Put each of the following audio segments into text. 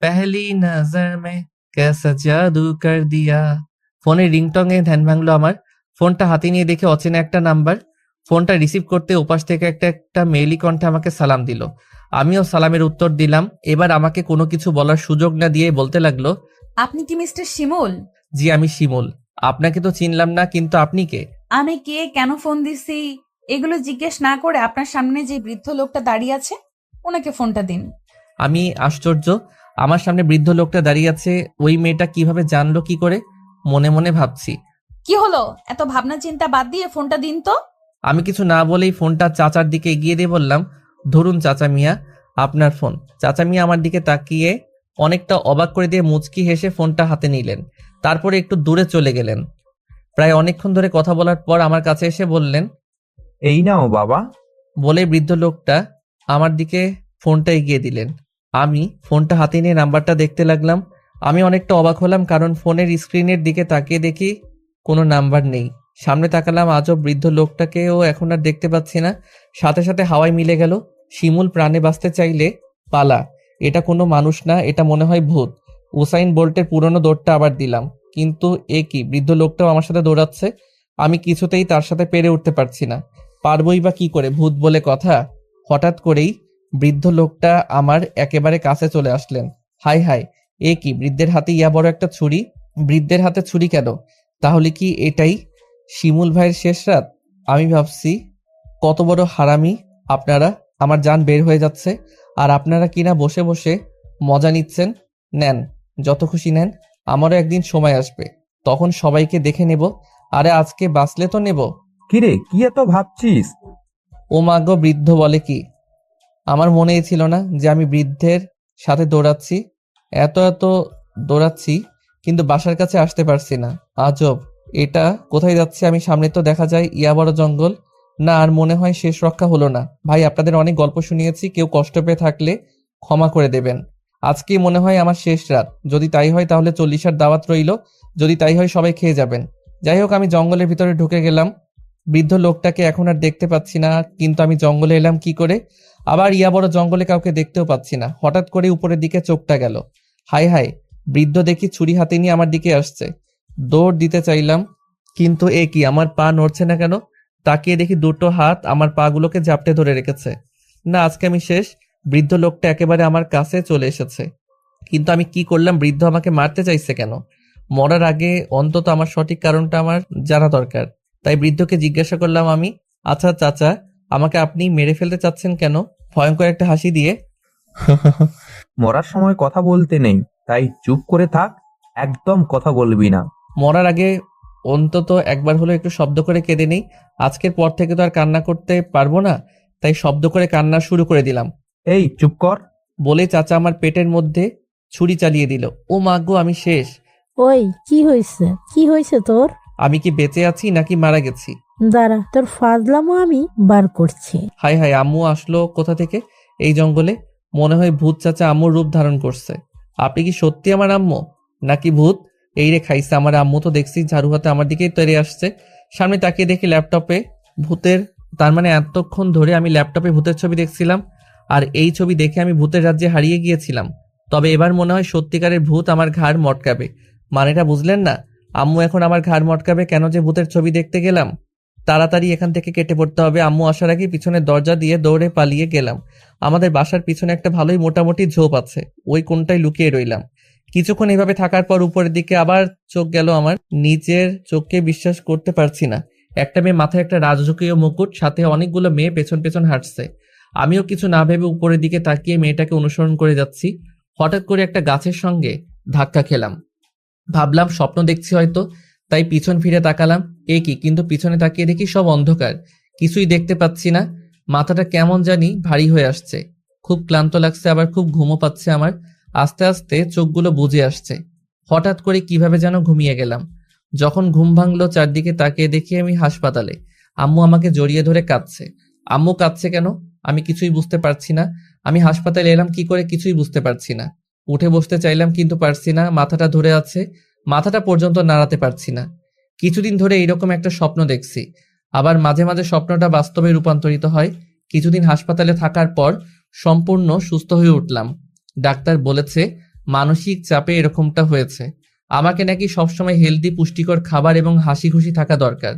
पहली नजर में कैसा जादू कर दिया। ফোনের রিংটং এ ধ্যান ভাঙলো আমার। ফোনটা হাতে নিয়ে দেখে অচেনা একটা নাম্বার। ফোনটা রিসিভ করতে ওপাশ থেকে একটা একটা মেইলি কণ্ঠে আমাকে সালাম দিল। আমিও সালামের উত্তর দিলাম। এবার আমাকে কোনো কিছু বলার সুযোগ না দিয়ে বলতে লাগলো, আপনি কি মিস্টার শিমুল? জি আমি শিমুল। আপনাকে তো চিনলাম না, কিন্তু আপনি কে? আমি কে, কেন ফোন দিছি এগুলো জিজ্ঞেস না করে আপনার সামনে যে বৃদ্ধ লোকটা দাঁড়িয়ে আছে ওনাকে ফোনটা দিন। আমি আশ্চর্য, আমার সামনে বৃদ্ধ লোকটা দাঁড়িয়ে আছে, ওই মেয়েটা কিভাবে জানলো কি করে? মনে মনে ভাবছি। কি হলো, এত ভাবনা চিন্তা বাদ দিয়ে ফোনটা দিন তো। আমি কিছু না বলেই ফোনটা চাচার দিকে এগিয়ে দিয়ে বললাম, ধরুন চাচা মিয়া, আপনার ফোন। চাচা মিয়া আমার দিকে তাকিয়ে অনেকটা অবাক করে দিয়ে মুচকি হেসে ফোনটা হাতে নিলেন। তারপরে একটু দূরে চলে গেলেন। প্রায় অনেকক্ষণ ধরে কথা বলার পর আমার কাছে এসে বললেন, এই নাও বাবা। বলে বৃদ্ধ লোকটা আমার দিকে ফোনটা এগিয়ে দিলেন। আমি ফোনটা হাতে নিয়ে নাম্বারটা দেখতে লাগলাম। আমি অনেকটা অবাক হলাম, কারণ ফোনের স্ক্রিনের দিকে তাকিয়ে দেখি কোনো নাম্বার নেই। সামনে তাকালাম, আজব বৃদ্ধ লোকটাকেও এখন আর দেখতে পাচ্ছি না। সাথে সাথে হাওয়ায় মিলে গেল। শিমুল প্রাণে বাঁচতে চাইলে পালা। এটা কোনো মানুষ না, এটা মনে হয় ভূত। উসাইন বোল্টের পুরনো দৌড়টা আবার দিলাম, কিন্তু এ কি, বৃদ্ধ লোকটাও আমার সাথে দৌড়াচ্ছে। আমি কিছুতেই তার সাথে পেরে উঠতে পারছি না। পারবই বা কি করে, ভূত বলে কথা। হঠাৎ করেই বৃদ্ধ লোকটা আমার একেবারে কাছে চলে আসলেন। হাই হাই, এ কি, বৃদ্ধের হাতে ইয়া বড় একটা ছুরি। বৃদ্ধের হাতে ছুরি কেন? তাহলে কি এটাই শিমুল ভাইয়ের শেষ রাত? আমি ভাবছি, কত বড় হারামি আপনারা। আমার জান বের হয়ে যাচ্ছে, আর আপনারা কিনা বসে বসে মজা নিচ্ছেন। নেন, যত খুশি নেন। আমারও একদিন সময় আসবে, তখন সবাইকে দেখে নেব। আরে আজকে বাঁচলে তো নেব। কিরে, কি এত ভাবছিস? ও মাগো, বৃদ্ধ বলে কি? আমার মনেই ছিল না যে আমি বৃদ্ধের সাথে দৌড়াচ্ছি। এত এত দৌড়াচ্ছি, কিন্তু বাসার কাছে আসতে পারছি না। আজব, এটা কোথায় যাচ্ছে আমি? সামনে তো দেখা যায় ইয়া বড় জঙ্গল। না, আর মনে হয় শেষ রক্ষা হলো না। ভাই, আপনাদের অনেক গল্প শুনিয়েছি, কেউ কষ্ট পেয়ে থাকলে ক্ষমা করে দেবেন। আজকেই মনে হয় আমার শেষ রাত। যদি তাই হয় তাহলে 40-এর দাওয়াত রইল। যদি তাই হয় সবাই খেয়ে যাবেন। যাই হোক, আমি জঙ্গলের ভিতরে ঢুকে গেলাম। বৃদ্ধ লোকটাকে এখন আর দেখতে পাচ্ছি না, কিন্তু আমি জঙ্গলে এলাম কি করে? আবার ইয়া বড় জঙ্গলে কাউকে দেখতেও পাচ্ছি না। হঠাৎ করে উপরের দিকে চোখটা গেল। হাই হাই, বৃদ্ধ দেখি ছুরি হাতে নিয়ে আমার দিকে আসছে। দৌড় দিতে চাইলাম, কিন্তু এ কি, আমার পা নড়ছে না কেন? তাকিয়ে দেখি দুটো হাত আমার পা গুলোকে জাপটে ধরে রেখেছে। না, আজকে আমি শেষ। বৃদ্ধ লোকটা একেবারে আমার কাছে চলে এসেছে। কিন্তু আমি কি করলাম? বৃদ্ধ আমাকে মারতে চাইছে কেন? মরার আগে অন্তত আমার সঠিক কারণটা আমার জানা দরকার। তাই বৃদ্ধকে জিজ্ঞাসা করলাম আমি, আচ্ছা চাচা, আমাকে আপনি মেরে ফেলতে চাচ্ছেন কেন? ভয়ঙ্কর একটা হাসি দিয়ে। মরার সময় কথা বলতে নেই, তাই চুপ করে থাক। একদম কথা বলবি না। মরার আগে অন্তত একবার হলো একটু শব্দ করে কেঁদে নেই। আজকের পর থেকে তো আর কান্না করতে পারবো না, তাই শব্দ করে কান্না শুরু করে দিলাম। এই চুপ কর। বলে চাচা আমার পেটের মধ্যে ছুরি চালিয়ে দিল। ও মা গো, আমি শেষ। ওই কি হয়েছে, কি হয়েছে তোর? আমি কি বেঁচে আছি নাকি মারা গেছি? দাঁড়া, তোর ফাজলামো আমি বার করছি। হাই হাই, আম্মু আসলো কোথা থেকে এই জঙ্গলে? মনে হয় ভূত চাচা আম্মুর রূপ ধারণ করছে। আপনি কি সত্যি আমার আম্মু নাকি ভূত? এই রে খাইছে, আমার আম্মু তো দেখছি ঝাড়ু হাতে আমার দিকেই তেড়ে আসছে। সামনে তাকিয়ে দেখি ল্যাপটপে ভূতের, তার মানে এতক্ষণ ধরে আমি ল্যাপটপে ভূতের ছবি দেখছিলাম, আর এই ছবি দেখে আমি ভূতের রাজ্যে হারিয়ে গিয়েছিলাম। তবে এবার মনে হয় সত্যিকারের ভূত আমার ঘাড় মটকাবে। মানেটা বুঝলেন না? আম্মু এখন আমার ঘাড় মটকাবে কেন যে ভূতের ছবি দেখতে গেলাম। তাড়াতাড়ি এখান থেকে কেটে পড়তে হবে। আম্মু আসার আগে পিছনের দরজা দিয়ে দৌড়ে পালিয়ে গেলাম। আমাদের বাসার পিছনে একটা ভালোই মোটামুটি ঝোপ আছে, ওই কোণটায় লুকিয়ে রইলাম। কিছুক্ষণ এইভাবে থাকার পর উপরের দিকে আবার চোখ গেল আমার। নিজের চোখকে বিশ্বাস করতে পারছি না। একটা মেয়ে, মাথায় একটা রাজকীয় মুকুট, সাথে অনেকগুলো মেয়ে পেছন পেছন হাঁটছে। আমিও কিছু না ভেবে উপরের দিকে তাকিয়ে মেয়েটাকে অনুসরণ করে যাচ্ছি। হঠাৎ করে একটা গাছের সঙ্গে ধাক্কা খেলাম। ভাবলাম স্বপ্ন দেখছি হয়তো, তাই পিছন ফিরে তাকালাম। এ কি, কিন্তু পিছনে তাকিয়ে দেখি সব অন্ধকার, কিছুই দেখতে পাচ্ছি না। মাথাটা কেমন জানি ভারী হয়ে আসছে। খুব ক্লান্ত লাগছে, আবার খুব ঘুমও পাচ্ছে আমার। আস্তে আস্তে চোখগুলো বুজে আসছে। হঠাৎ করে কিভাবে যেন ঘুমিয়ে গেলাম। যখন ঘুম ভাঙলো চারদিকে তাকিয়ে দেখি আমি হাসপাতালে। আম্মু আমাকে জড়িয়ে ধরে কাঁদছে। আম্মু কাঁদছে কেন আমি কিছুই বুঝতে পারছি না। আমি হাসপাতালে এলাম কি করে কিছুই বুঝতে পারছি না। উঠে বসতে চাইলাম কিন্তু পারছি না, মাথাটা ধরে আছে। মাথাটা পর্যন্ত নাড়াতে পারছি না। কিছুদিন ধরে এইরকম একটা স্বপ্ন দেখছি। আবার মাঝে মাঝে স্বপ্নটা বাস্তবে রূপান্তরিত হয়। কিছুদিন হাসপাতালে থাকার পর সম্পূর্ণ সুস্থ হয়ে উঠলাম। ডাক্তার বলেছে মানসিক চাপে এরকমটা হয়েছে। আমাকে নাকি সবসময় হেলদি পুষ্টিকর খাবার এবং হাসি খুশি থাকা দরকার।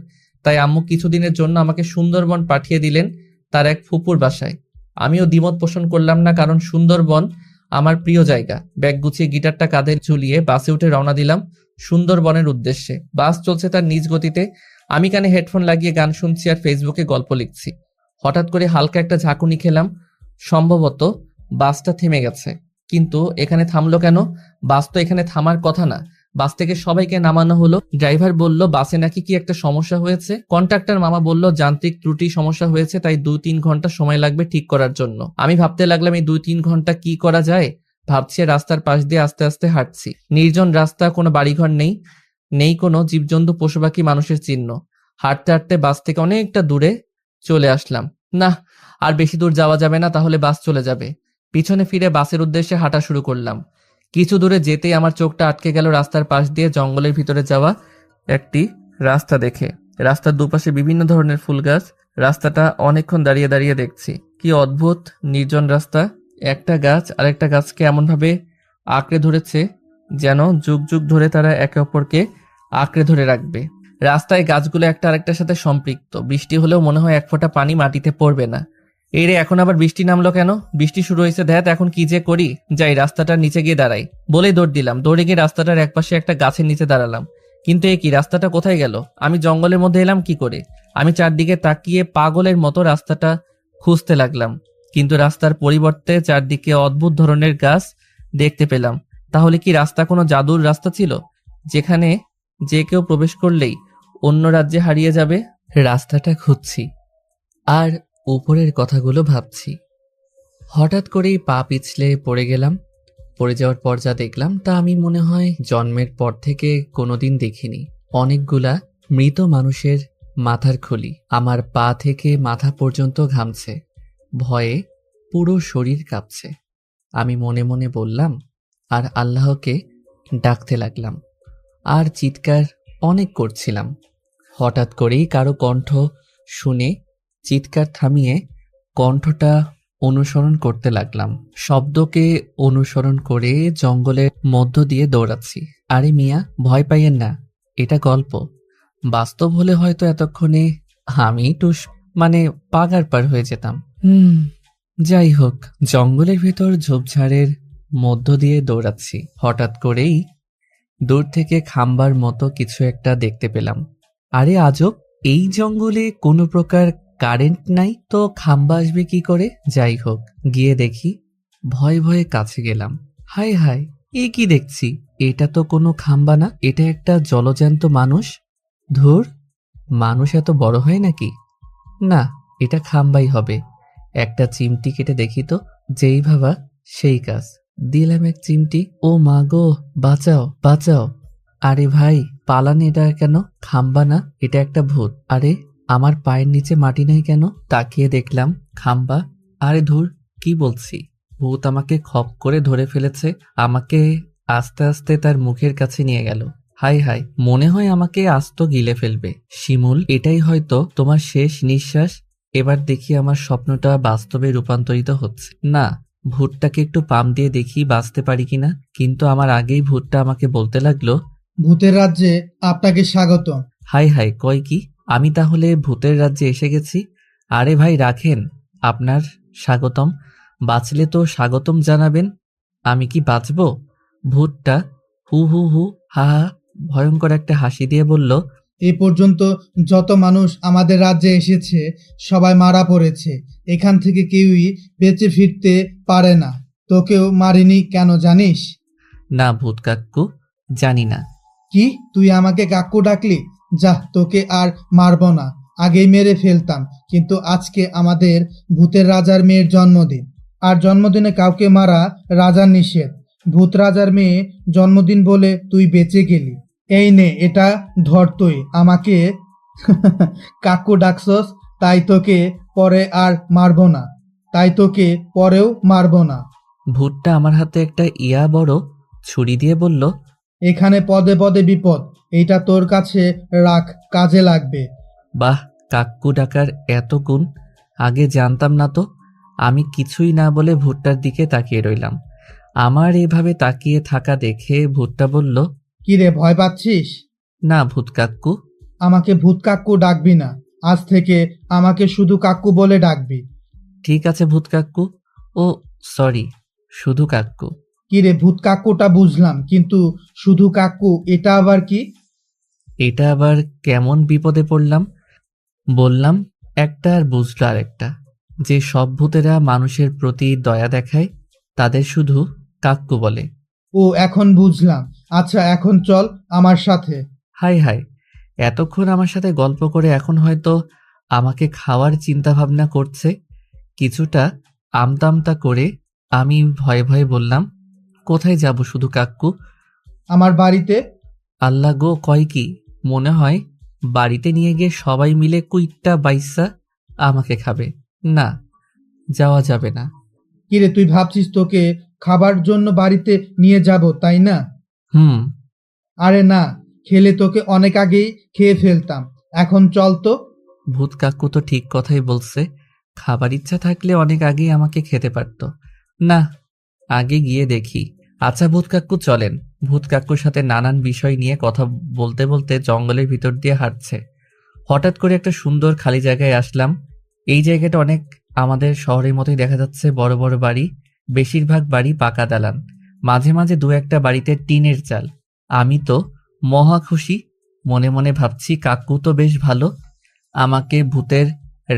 তাই আম্মু কিছুদিনের জন্য আমাকে সুন্দরবন পাঠিয়ে দিলেন তার এক ফুপুর বাসায়। আমিও দ্বিমত পোষণ করলাম না, কারণ সুন্দরবন আমার প্রিয় জায়গা। ব্যাগ গুছিয়ে গিটারটা কাঁধে ঝুলিয়ে বাসে উঠে রওনা দিলাম সুন্দরবনের উদ্দেশ্যে। বাস চলছে তার নিজ গতিতে। আমি কানে হেডফোন লাগিয়ে গান শুনছি আর ফেসবুকে গল্প লিখছি। হঠাৎ করে হালকা একটা ঝাঁকুনি খেলাম। সম্ভবত বাসটা থেমে গেছে। কিন্তু এখানে থামলো কেন? বাস তো এখানে থামার কথা না। বাস থেকে সবাইকে নামানো হলো। ড্রাইভার বলল বাসে নাকি কি একটা সমস্যা হয়েছে। কন্ট্রাক্টর মামা বলল যান্ত্রিক ত্রুটি সমস্যা হয়েছে, তাই 2-3 ঘন্টা সময় লাগবে ঠিক করার জন্য। আমি ভাবতে লাগলাম এই 2-3 ঘন্টা কি করা যায়। ভাবছি রাস্তার পাশ দিয়ে আস্তে আস্তে হাঁটছি। নির্জন রাস্তা, কোনো বাড়িঘর নেই, নেই কোনো জীবজন্তু পশু পাখি মানুষের চিহ্ন। হাঁটতে হাঁটতে বাস থেকে অনেকটা দূরে চলে আসলাম। না, আর বেশি দূর যাওয়া যাবে না, তাহলে বাস চলে যাবে। পিছনে ফিরে বাসের উদ্দেশ্যে হাঁটা শুরু করলাম। কিছু দূরে যেতেই আমার চোখটা আটকে গেল রাস্তার পাশ দিয়ে জঙ্গলের ভিতরে যাওয়া একটি রাস্তা দেখে। রাস্তার দুপাশে বিভিন্ন ধরনের ফুল গাছ। রাস্তাটা অনেকক্ষণ দাঁড়িয়ে দাঁড়িয়ে দেখছি। কি অদ্ভুত নির্জন রাস্তা। একটা গাছ আরেকটা গাছকে এমনভাবে আঁকড়ে ধরেছে যেন যুগ যুগ ধরে তারা একে অপরকে আঁকড়ে ধরে রাখবে। রাস্তায় গাছগুলো একটা আরেকটার সাথে সম্পৃক্ত। বৃষ্টি হলেও মনে হয় এক ফোঁটা পানি মাটিতে পড়বে না। এই রে, এখন আবার বৃষ্টি নামলো কেন? বৃষ্টি শুরু হয়েছে, ধ্যাত, এখন কি যে করি। যাই, রাস্তাটার নিচে গিয়ে দাঁড়াই। বলেই দৌড় দিলাম। দৌড়ে গিয়ে রাস্তাটার একপাশে একটা গাছের নিচে দাঁড়ালাম। কিন্তু এ কি, রাস্তাটা কোথায় গেল? আমি জঙ্গলের মধ্যে এলাম কি করে? আমি চারদিকে তাকিয়ে পাগলের মতো রাস্তাটা খুঁজতে লাগলাম। কিন্তু রাস্তার পরিবর্তে চারদিকে অদ্ভুত ধরনের গাছ দেখতে পেলাম। তাহলে কি রাস্তা কোনো জাদুর রাস্তা ছিল, যেখানে যে কেউ প্রবেশ করলেই অন্য রাজ্যে হারিয়ে যাবে? রাস্তাটা খুঁজছি আর উপরের কথাগুলো ভাবছি। হঠাৎ করেই পা পিছলে পড়ে গেলাম। পড়ে যাওয়ার পর যা দেখলাম তা আমি মনে হয় জন্মের পর থেকে কোনোদিন দেখিনি। অনেকগুলা মৃত মানুষের মাথার খুলি। আমার পা থেকে মাথা পর্যন্ত ঘামছে। ভয়ে পুরো শরীর কাঁপছে। আমি মনে মনে বললাম আর আল্লাহকে ডাকতে লাগলাম আর চিৎকার অনেক করছিলাম। হঠাৎ করেই কারো কণ্ঠ শুনে চিৎকার থামিয়ে কণ্ঠটা অনুসরণ করতে লাগলাম। শব্দকে অনুসরণ করে জঙ্গলের মধ্য দিয়ে দৌড়াচ্ছি। আরে মিয়া, ভয় পাইয়েন না, এটা গল্প। বাস্তব হলে হয়তো এতক্ষণে আমি পাগার পার হয়ে যেতাম। যাই হোক, জঙ্গলের ভেতর ঝোপঝাড়ের মধ্য দিয়ে দৌড়াচ্ছি। হঠাৎ করেই দূর থেকে খাম্বার মতো কিছু একটা দেখতে পেলাম। আরে আজব, এই জঙ্গলে কোনো প্রকার কারেন্ট নাই তো খাম্বা আসবে কি করে? যাই হোক, গিয়ে দেখি। ভয়ে ভয়ে কাছে গেলাম। হায় হায়, এ কি দেখছি? এটা তো কোনো খাম্বা না, এটা একটা জলজ্যান্ত মানুষ। ধুর, মানুষ এত বড় হয় নাকি? না, এটা খাম্বাই হবে। একটা চিমটি কেটে দেখি তো। যেই ভাবা সেই কাজ। দিলাম এক চিমটি। ও মা গো, বাঁচাও বাঁচাও। আরে ভাই পালান, এটা কেন খাম্বা না, এটা একটা ভূত। আরে আমার পায়ের নিচে মাটি নাই কেন? তাকিয়ে দেখলাম খাম্বা। আরে ধুর, কি বলছি, ভূত আমাকে খপ করে ধরে ফেলেছে। আমাকে আস্তে আস্তে তার মুখের কাছে নিয়ে গেল। হাই হাই, মনে হয় আমাকে আস্ত গিলে ফেলবে। শিমুল, এটাই হয়তো তোমার শেষ নিঃশ্বাস। এবার দেখি আমার স্বপ্নটা বাস্তবে রূপান্তরিত হচ্ছে। না, ভূতটাকে একটু পাম দিয়ে দেখি বাঁচতে পারি কিনা। কিন্তু আমার আগেই ভূতটা আমাকে বলতে লাগলো, ভূতের রাজ্যে আপনাকে স্বাগত। হাই হাই, কয় কি? আমি তাহলে ভূতের রাজ্যে এসে গেছি? আরে ভাই রাখেন আপনার স্বাগতম। বাঁচলে তো স্বাগতম জানাবেন। আমি কি বাঁচব? ভূতটা হু হু হু হা হা ভয়ঙ্কর একটা হাসি দিয়ে বলল, এ পর্যন্ত যত মানুষ আমাদের রাজ্যে এসেছে সবাই মারা পড়েছে। এখান থেকে কেউই বেঁচে ফিরতে পারে না। তোকেও মারিনি কেন জানিস? না ভূত কাকু, জানি না। কি, তুই আমাকে কাকু ডাকলি? যা, তোকে আর মারবো না, আগেই মেরে ফেলতাম। কিন্তু আজকে আমাদের ভূতের রাজার মেয়ের জন্মদিন, আর জন্মদিনে কাউকে মারা রাজার নিষেধ। ভূত রাজার মেয়ে জন্মদিন বলে তুই বেঁচে গেলি। এই নে, এটা ধর। তুই আমাকে কাকু ডাকছস, তাই তোকে পরে আর মারবো না, তাই তোকে পরেও মারবো না। ভূতটা আমার হাতে একটা ইয়া বড় ছুরি দিয়ে বলল, এখানে পদে পদে বিপদ, এইটা তোর কাছে রাখ, কাজে লাগবে। বাহ, কাকু ডাকার এত গুণ, আগে জানতাম না তো। আমি কিছুই না বলে ভূতটার দিকে তাকিয়ে রইলাম। আমার এভাবে তাকিয়ে থাকা দেখে ভূতটা বলল, কি রে, ভয় পাচ্ছিস? না ভূত কাক্কু। আমাকে ভূত কাক্কু ডাকবি না, আজ থেকে আমাকে শুধু কাক্কু বলে ডাকবি। ঠিক আছে ভূত কাক্কু। ও সরি, শুধু কাক্কু। কি রে, ভূত কাক্কুটা বুঝলাম, কিন্তু শুধু কাক্কু এটা আবার কি? এটা আবার কেমন বিপদে পড়লাম? বললাম একটা আর বুঝলো আরেকটা। যে সব ভূতেরা মানুষের প্রতি দয়া দেখায় তাদের শুধু কাক্কু বলে। ও এখন বুঝলাম। আচ্ছা এখন চল আমার সাথে। হাই হাই, এতক্ষণ আমার সাথে গল্প করে এখন হয়তো আমাকে খাওয়ার চিন্তা ভাবনা করছে। কিছুটা আমতা আমতা করে আমি ভয়ে ভয়ে বললাম, কোথায় যাব শুধু কাক্কু? আমার বাড়িতে। আল্লাহ গো, কয় কি? মনে হয় বাড়িতে নিয়ে গিয়ে সবাই মিলে কুইটটা বাইসা আমাকে খাবে। না, যাওয়া যাবে না। কিরে, তুই ভাবছিস তোকে খাবার জন্য বাড়িতে নিয়ে যাব, তাই না? হুম। আরে না, খেলে তোকে অনেক আগেই খেয়ে ফেলতাম। এখন চল তো। ভূত কাকু তো ঠিক কথাই বলছে, খাবার ইচ্ছা থাকলে অনেক আগেই আমাকে খেতে পারতো। না, আগে গিয়ে দেখি। আচ্ছা ভূত কাকু চলেন। ভূত কাকুর সাথে নানান বিষয় নিয়ে কথা বলতে বলতে জঙ্গলের ভিতর দিয়ে হাঁটছে। হঠাৎ করে একটা সুন্দর খালি জায়গায় আসলাম। এই জায়গাটা অনেক আমাদের শহরের মতোই দেখা যাচ্ছে, বড় বড় বাড়ি, বেশিরভাগ বাড়ি পাকা দালান, মাঝে মাঝে দু একটা বাড়িতে টিনের চাল। আমি তো মহা খুশি, মনে মনে ভাবছি কাকু তো বেশ ভালো, আমাকে ভূতের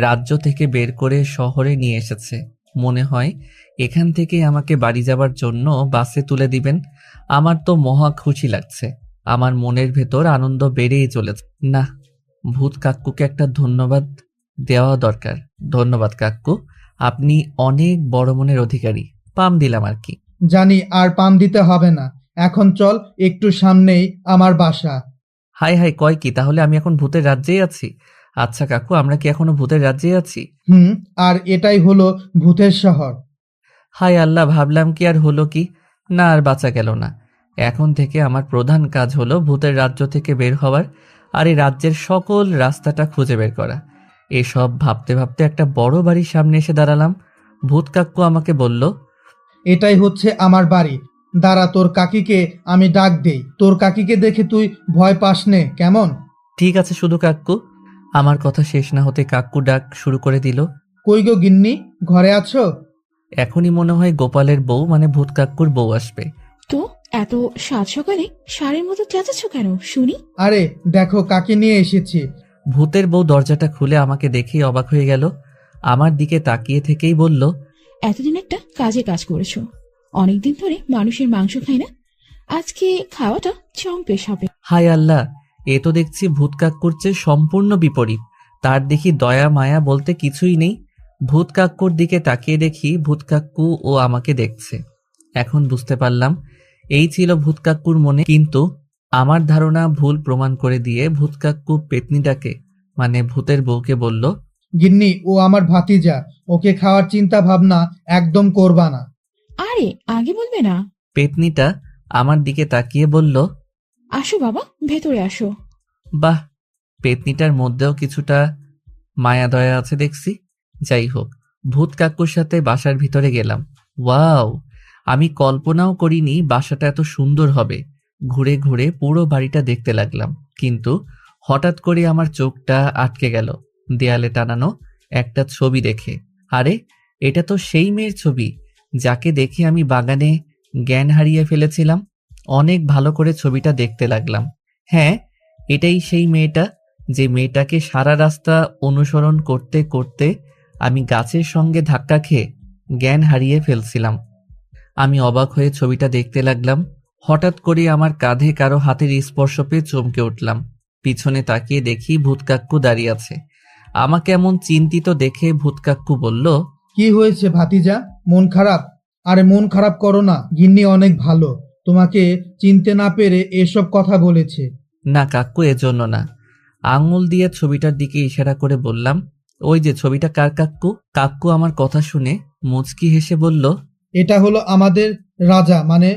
রাজ্য থেকে বের করে শহরে নিয়ে এসেছে। মনে হয় এখান থেকে আমাকে বাড়ি যাবার জন্য বাসে তুলে দিবেন। আমার তো মহা খুশি লাগছে, আমার মনের ভেতর আনন্দ বেড়েই চলেছে। না, ভূত কাক্কুকে একটা ধন্যবাদ দেওয়া দরকার। ধন্যবাদ কাক্কু, আপনি অনেক বড় মনের অধিকারী। পাম দিলাম আর কি। জানি, আর পাম দিতে হবে না। এখন চল, একটু সামনেই আমার বাসা। হাই হাই, কয় কি? তাহলে আমি এখন ভূতের রাজ্যেই আছি? আচ্ছা কাকু, আমরা কি এখনো ভূতের রাজ্যেই আছি? হুম, আর এটাই হলো ভূতের শহর। হাই আল্লাহ, ভাবলাম কি আর হলো কি, না আর বাঁচা গেল না। এখন থেকে আমার প্রধান কাজ হলো ভূতের রাজ্য থেকে বের হওয়ার, আর এই রাজ্যের সকল রাস্তাটা খুঁজে বের করা। এসব ভাবতে ভাবতে একটা বড় বাড়ির সামনে এসে দাঁড়ালাম। ভূত কাক্কু আমাকে বলল, এটাই হচ্ছে আমার বাড়ি। দাঁড়া, তোর কাকিকে আমি ডাক দেই। তোর কাকিকে দেখে তুই ভয় পাস নে, কেমন? ঠিক আছে শুধু কাক্কু। আমার কথা শেষ না হতে কাক্কু ডাক শুরু করে দিল। কই গো গিন্নি, ঘরে আছো? এখনই মনে হয় গোপালের বউ মানে ভূত কাক্কুর বউ আসবে। তো এত সাত সকালে ষাঁড়ের মতো চেঁচাচ্ছ কেন শুনি? আরে দেখো, কাকে নিয়ে এসেছি। ভূতের বউ দরজাটা খুলে আমাকে দেখেই অবাক হয়ে গেল। আমার দিকে তাকিয়ে থেকেই বলল, এতদিন একটা কাজে কাজ করেছো, অনেকদিন ধরে মানুষের মাংস খাই না, আজকে খাওয়াটা চম্পেশ হবে। হায় আল্লাহ, এ তো দেখছি ভূত কাক্কুর চেয়ে সম্পূর্ণ বিপরীত। তার দেখি দয়া মায়া বলতে কিছুই নেই। ভূত কাক্কুর দিকে তাকিয়ে দেখি ভূত কাক্কু ও আমাকে দেখছে। এখন বুঝতে পারলাম এই ছিল ভূত কাক্কুর মনে, কিন্তু আমার ধারণা ভুল প্রমাণ করে দিয়ে ভূত কাক্কু পেতনিটাকে মানে ভূতের বউকে বলল, গিন্নি, ও আমার ভাতিজা, ওকে খাওয়ার চিন্তা ভাবনা একদম করবা না। আরে আগে বলবে না? পেতনিটা আমার দিকে তাকিয়ে বলল, আসো বাবা, ভেতরে আসো। বাহ, পেতনিটার মধ্যেও কিছুটা মায়া দয়া আছে দেখছি। যাই হোক, ভূত কাকুর সাথে বাসার ভিতরে গেলাম। ওয়াও, আমি কল্পনাও করিনি বাসাটা এত সুন্দর হবে। ঘুরে ঘুরে পুরো বাড়িটা দেখতে লাগলাম, কিন্তু হঠাৎ করে আমার চোখটা আটকে গেল দেয়ালে টানানো একটা ছবি দেখে। আরে, এটা তো সেই মেয়ের ছবি যাকে দেখে আমি বাগানে জ্ঞান হারিয়ে ফেলেছিলাম। অনেক ভালো করে ছবিটা দেখতে লাগলাম। হ্যাঁ, এটাই সেই মেয়েটা, যে মেয়েটাকে সারা রাস্তা অনুসরণ করতে করতে আমি গাছের সঙ্গে ধাক্কা খেয়ে জ্ঞান হারিয়ে ফেলছিলাম। আমি অবাক হয়ে ছবিটা দেখতে লাগলাম। হঠাৎ করে আমার কাঁধে কারো হাতের স্পর্শ পেয়ে চমকে উঠলাম। পিছনে তাকিয়ে দেখি ভূত কাক্কু দাঁড়িয়ে আছে। আমাকে এমন চিন্তিত দেখে ভূত কাক্কু বলল, কি হয়েছে ভাতিজা, মন খারাপ? আরে মন খারাপ করো না, গিন্নি অনেক ভালো, তোমাকে চিনতে না পেরে এসব কথা বলেছে। না কাক্কু, এজন্য না। আঙুল দিয়ে ছবিটার দিকে ইশারা করে বললাম, ওই যে ছবিটা কার কাক্কু? কাক্কু আমার কথা শুনে মুচকি হেসে বলল, এটা হলো আমাদের রাজা, মানে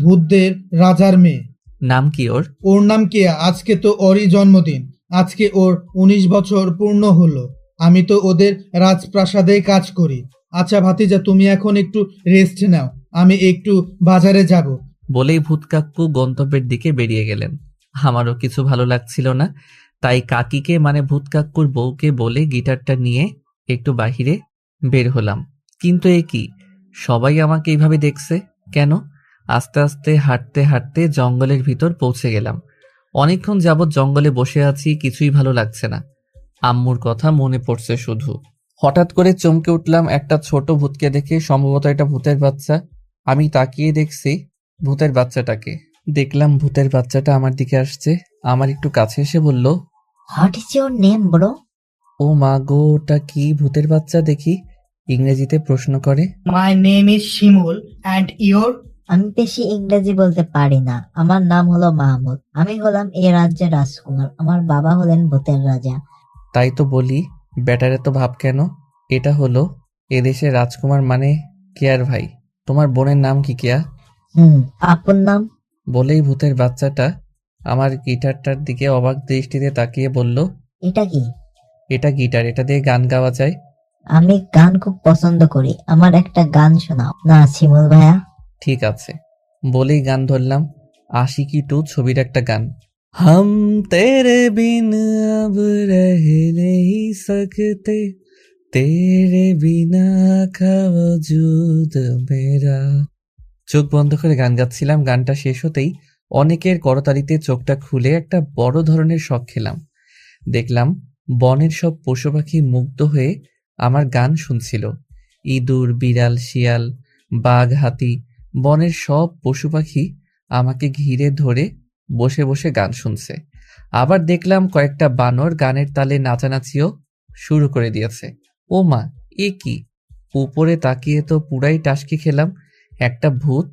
ভূতদের রাজার মেয়ে। নাম কি ওর? ওর নাম কেয়া। আজকে তো ওরই জন্মদিন। আজকে ওর 19 বছর পূর্ণ হলো। আমি তো ওদের রাজপ্রাসাদে কাজ করি। আচ্ছা ভাতিজা, তুমি এখন একটু রেস্ট নাও, আমি একটু বাজারে যাব। বলেই ভূত কাকু গন্তব্যের দিকে বেরিয়ে গেলেন। আমারও কিছু ভালো লাগছিল না, তাই কাকিকে মানে ভূত কাকুর বউকে বলে গিটারটা নিয়ে একটু বাহিরে বের হলাম। কিন্তু এ কি, সবাই আমাকে এইভাবে দেখছে কেন? আস্তে আস্তে হাঁটতে হাঁটতে জঙ্গলের ভিতর পৌঁছে গেলাম। অনেকক্ষণ যাবৎ জঙ্গলে বসে আছি, কিছুই ভালো লাগছে না। আম্মুর কথা মনে পড়ছে শুধু। হঠাৎ করে চমকে উঠলাম একটা ছোট ভূতকে দেখে, সম্ভবত এটা ভূতের বাচ্চা। আমি তাকিয়ে দেখছি ভূতের বাচ্চাটাকে। দেখলাম ভূতের বাচ্চাটা আমার দিকে আসছে, আমার একটু কাছে এসে বলল, what is your name bro? ও মা গো, ওটা কি ভূতের বাচ্চা দেখি ইংরেজিতে প্রশ্ন করে। My name is Shimul and your? আমি বেশি ইংরেজি বলতে পারি না। আমার নাম হলো মাহমুদ। আমি হলাম এই রাজ্যের রাজকুমার। আমার বাবা হলেন ভূতের রাজা। তাই তো বলি, ব্যাটার এত ভাব কেন? এটা হলো এদেশের রাজকুমার মানে কেয়ার ভাই। তোমার বোনের নাম কি কেয়া? আপন নাম? বলেই ভূতের বাচ্চাটা আমার গিটারটার দিকে অবাক দৃষ্টিতে তাকিয়ে বলল, এটা কি? এটা গিটার, এটা দিয়ে গান গাওয়া যায়। আমি গান খুব পছন্দ করি, আমার একটা গান শোনাও না শিমুল ভাইয়া। ঠিক আছে, বলেই গান ধরলাম। আশিকি 2 ছবির একটা গান। हम तेरे बिन अब रह नहीं सकते, तेरे बिना का वजूद मेरा। চোখ বন্ধ করে গান গাচ্ছিলাম। গানটা শেষ হতেই অনেকের করতালিতে চোখটা খুলে একটা বড় ধরনের শক খেলাম। দেখলাম বনের সব পশু পাখি মুগ্ধ হয়ে আমার গান শুনছিল। ইঁদুর, বিড়াল, শিয়াল, বাঘ, হাতি, বনের সব পশু পাখি আমাকে ঘিরে ধরে বসে বসে গান শুনছে। আবার দেখলাম কয়েকটা বানর গানের তালে নাচানাচিও শুরু করে দিয়েছে। ও মা, এ কি! উপরে তাকিয়ে তো পুরাই টাসকি খেলাম। একটা ভূত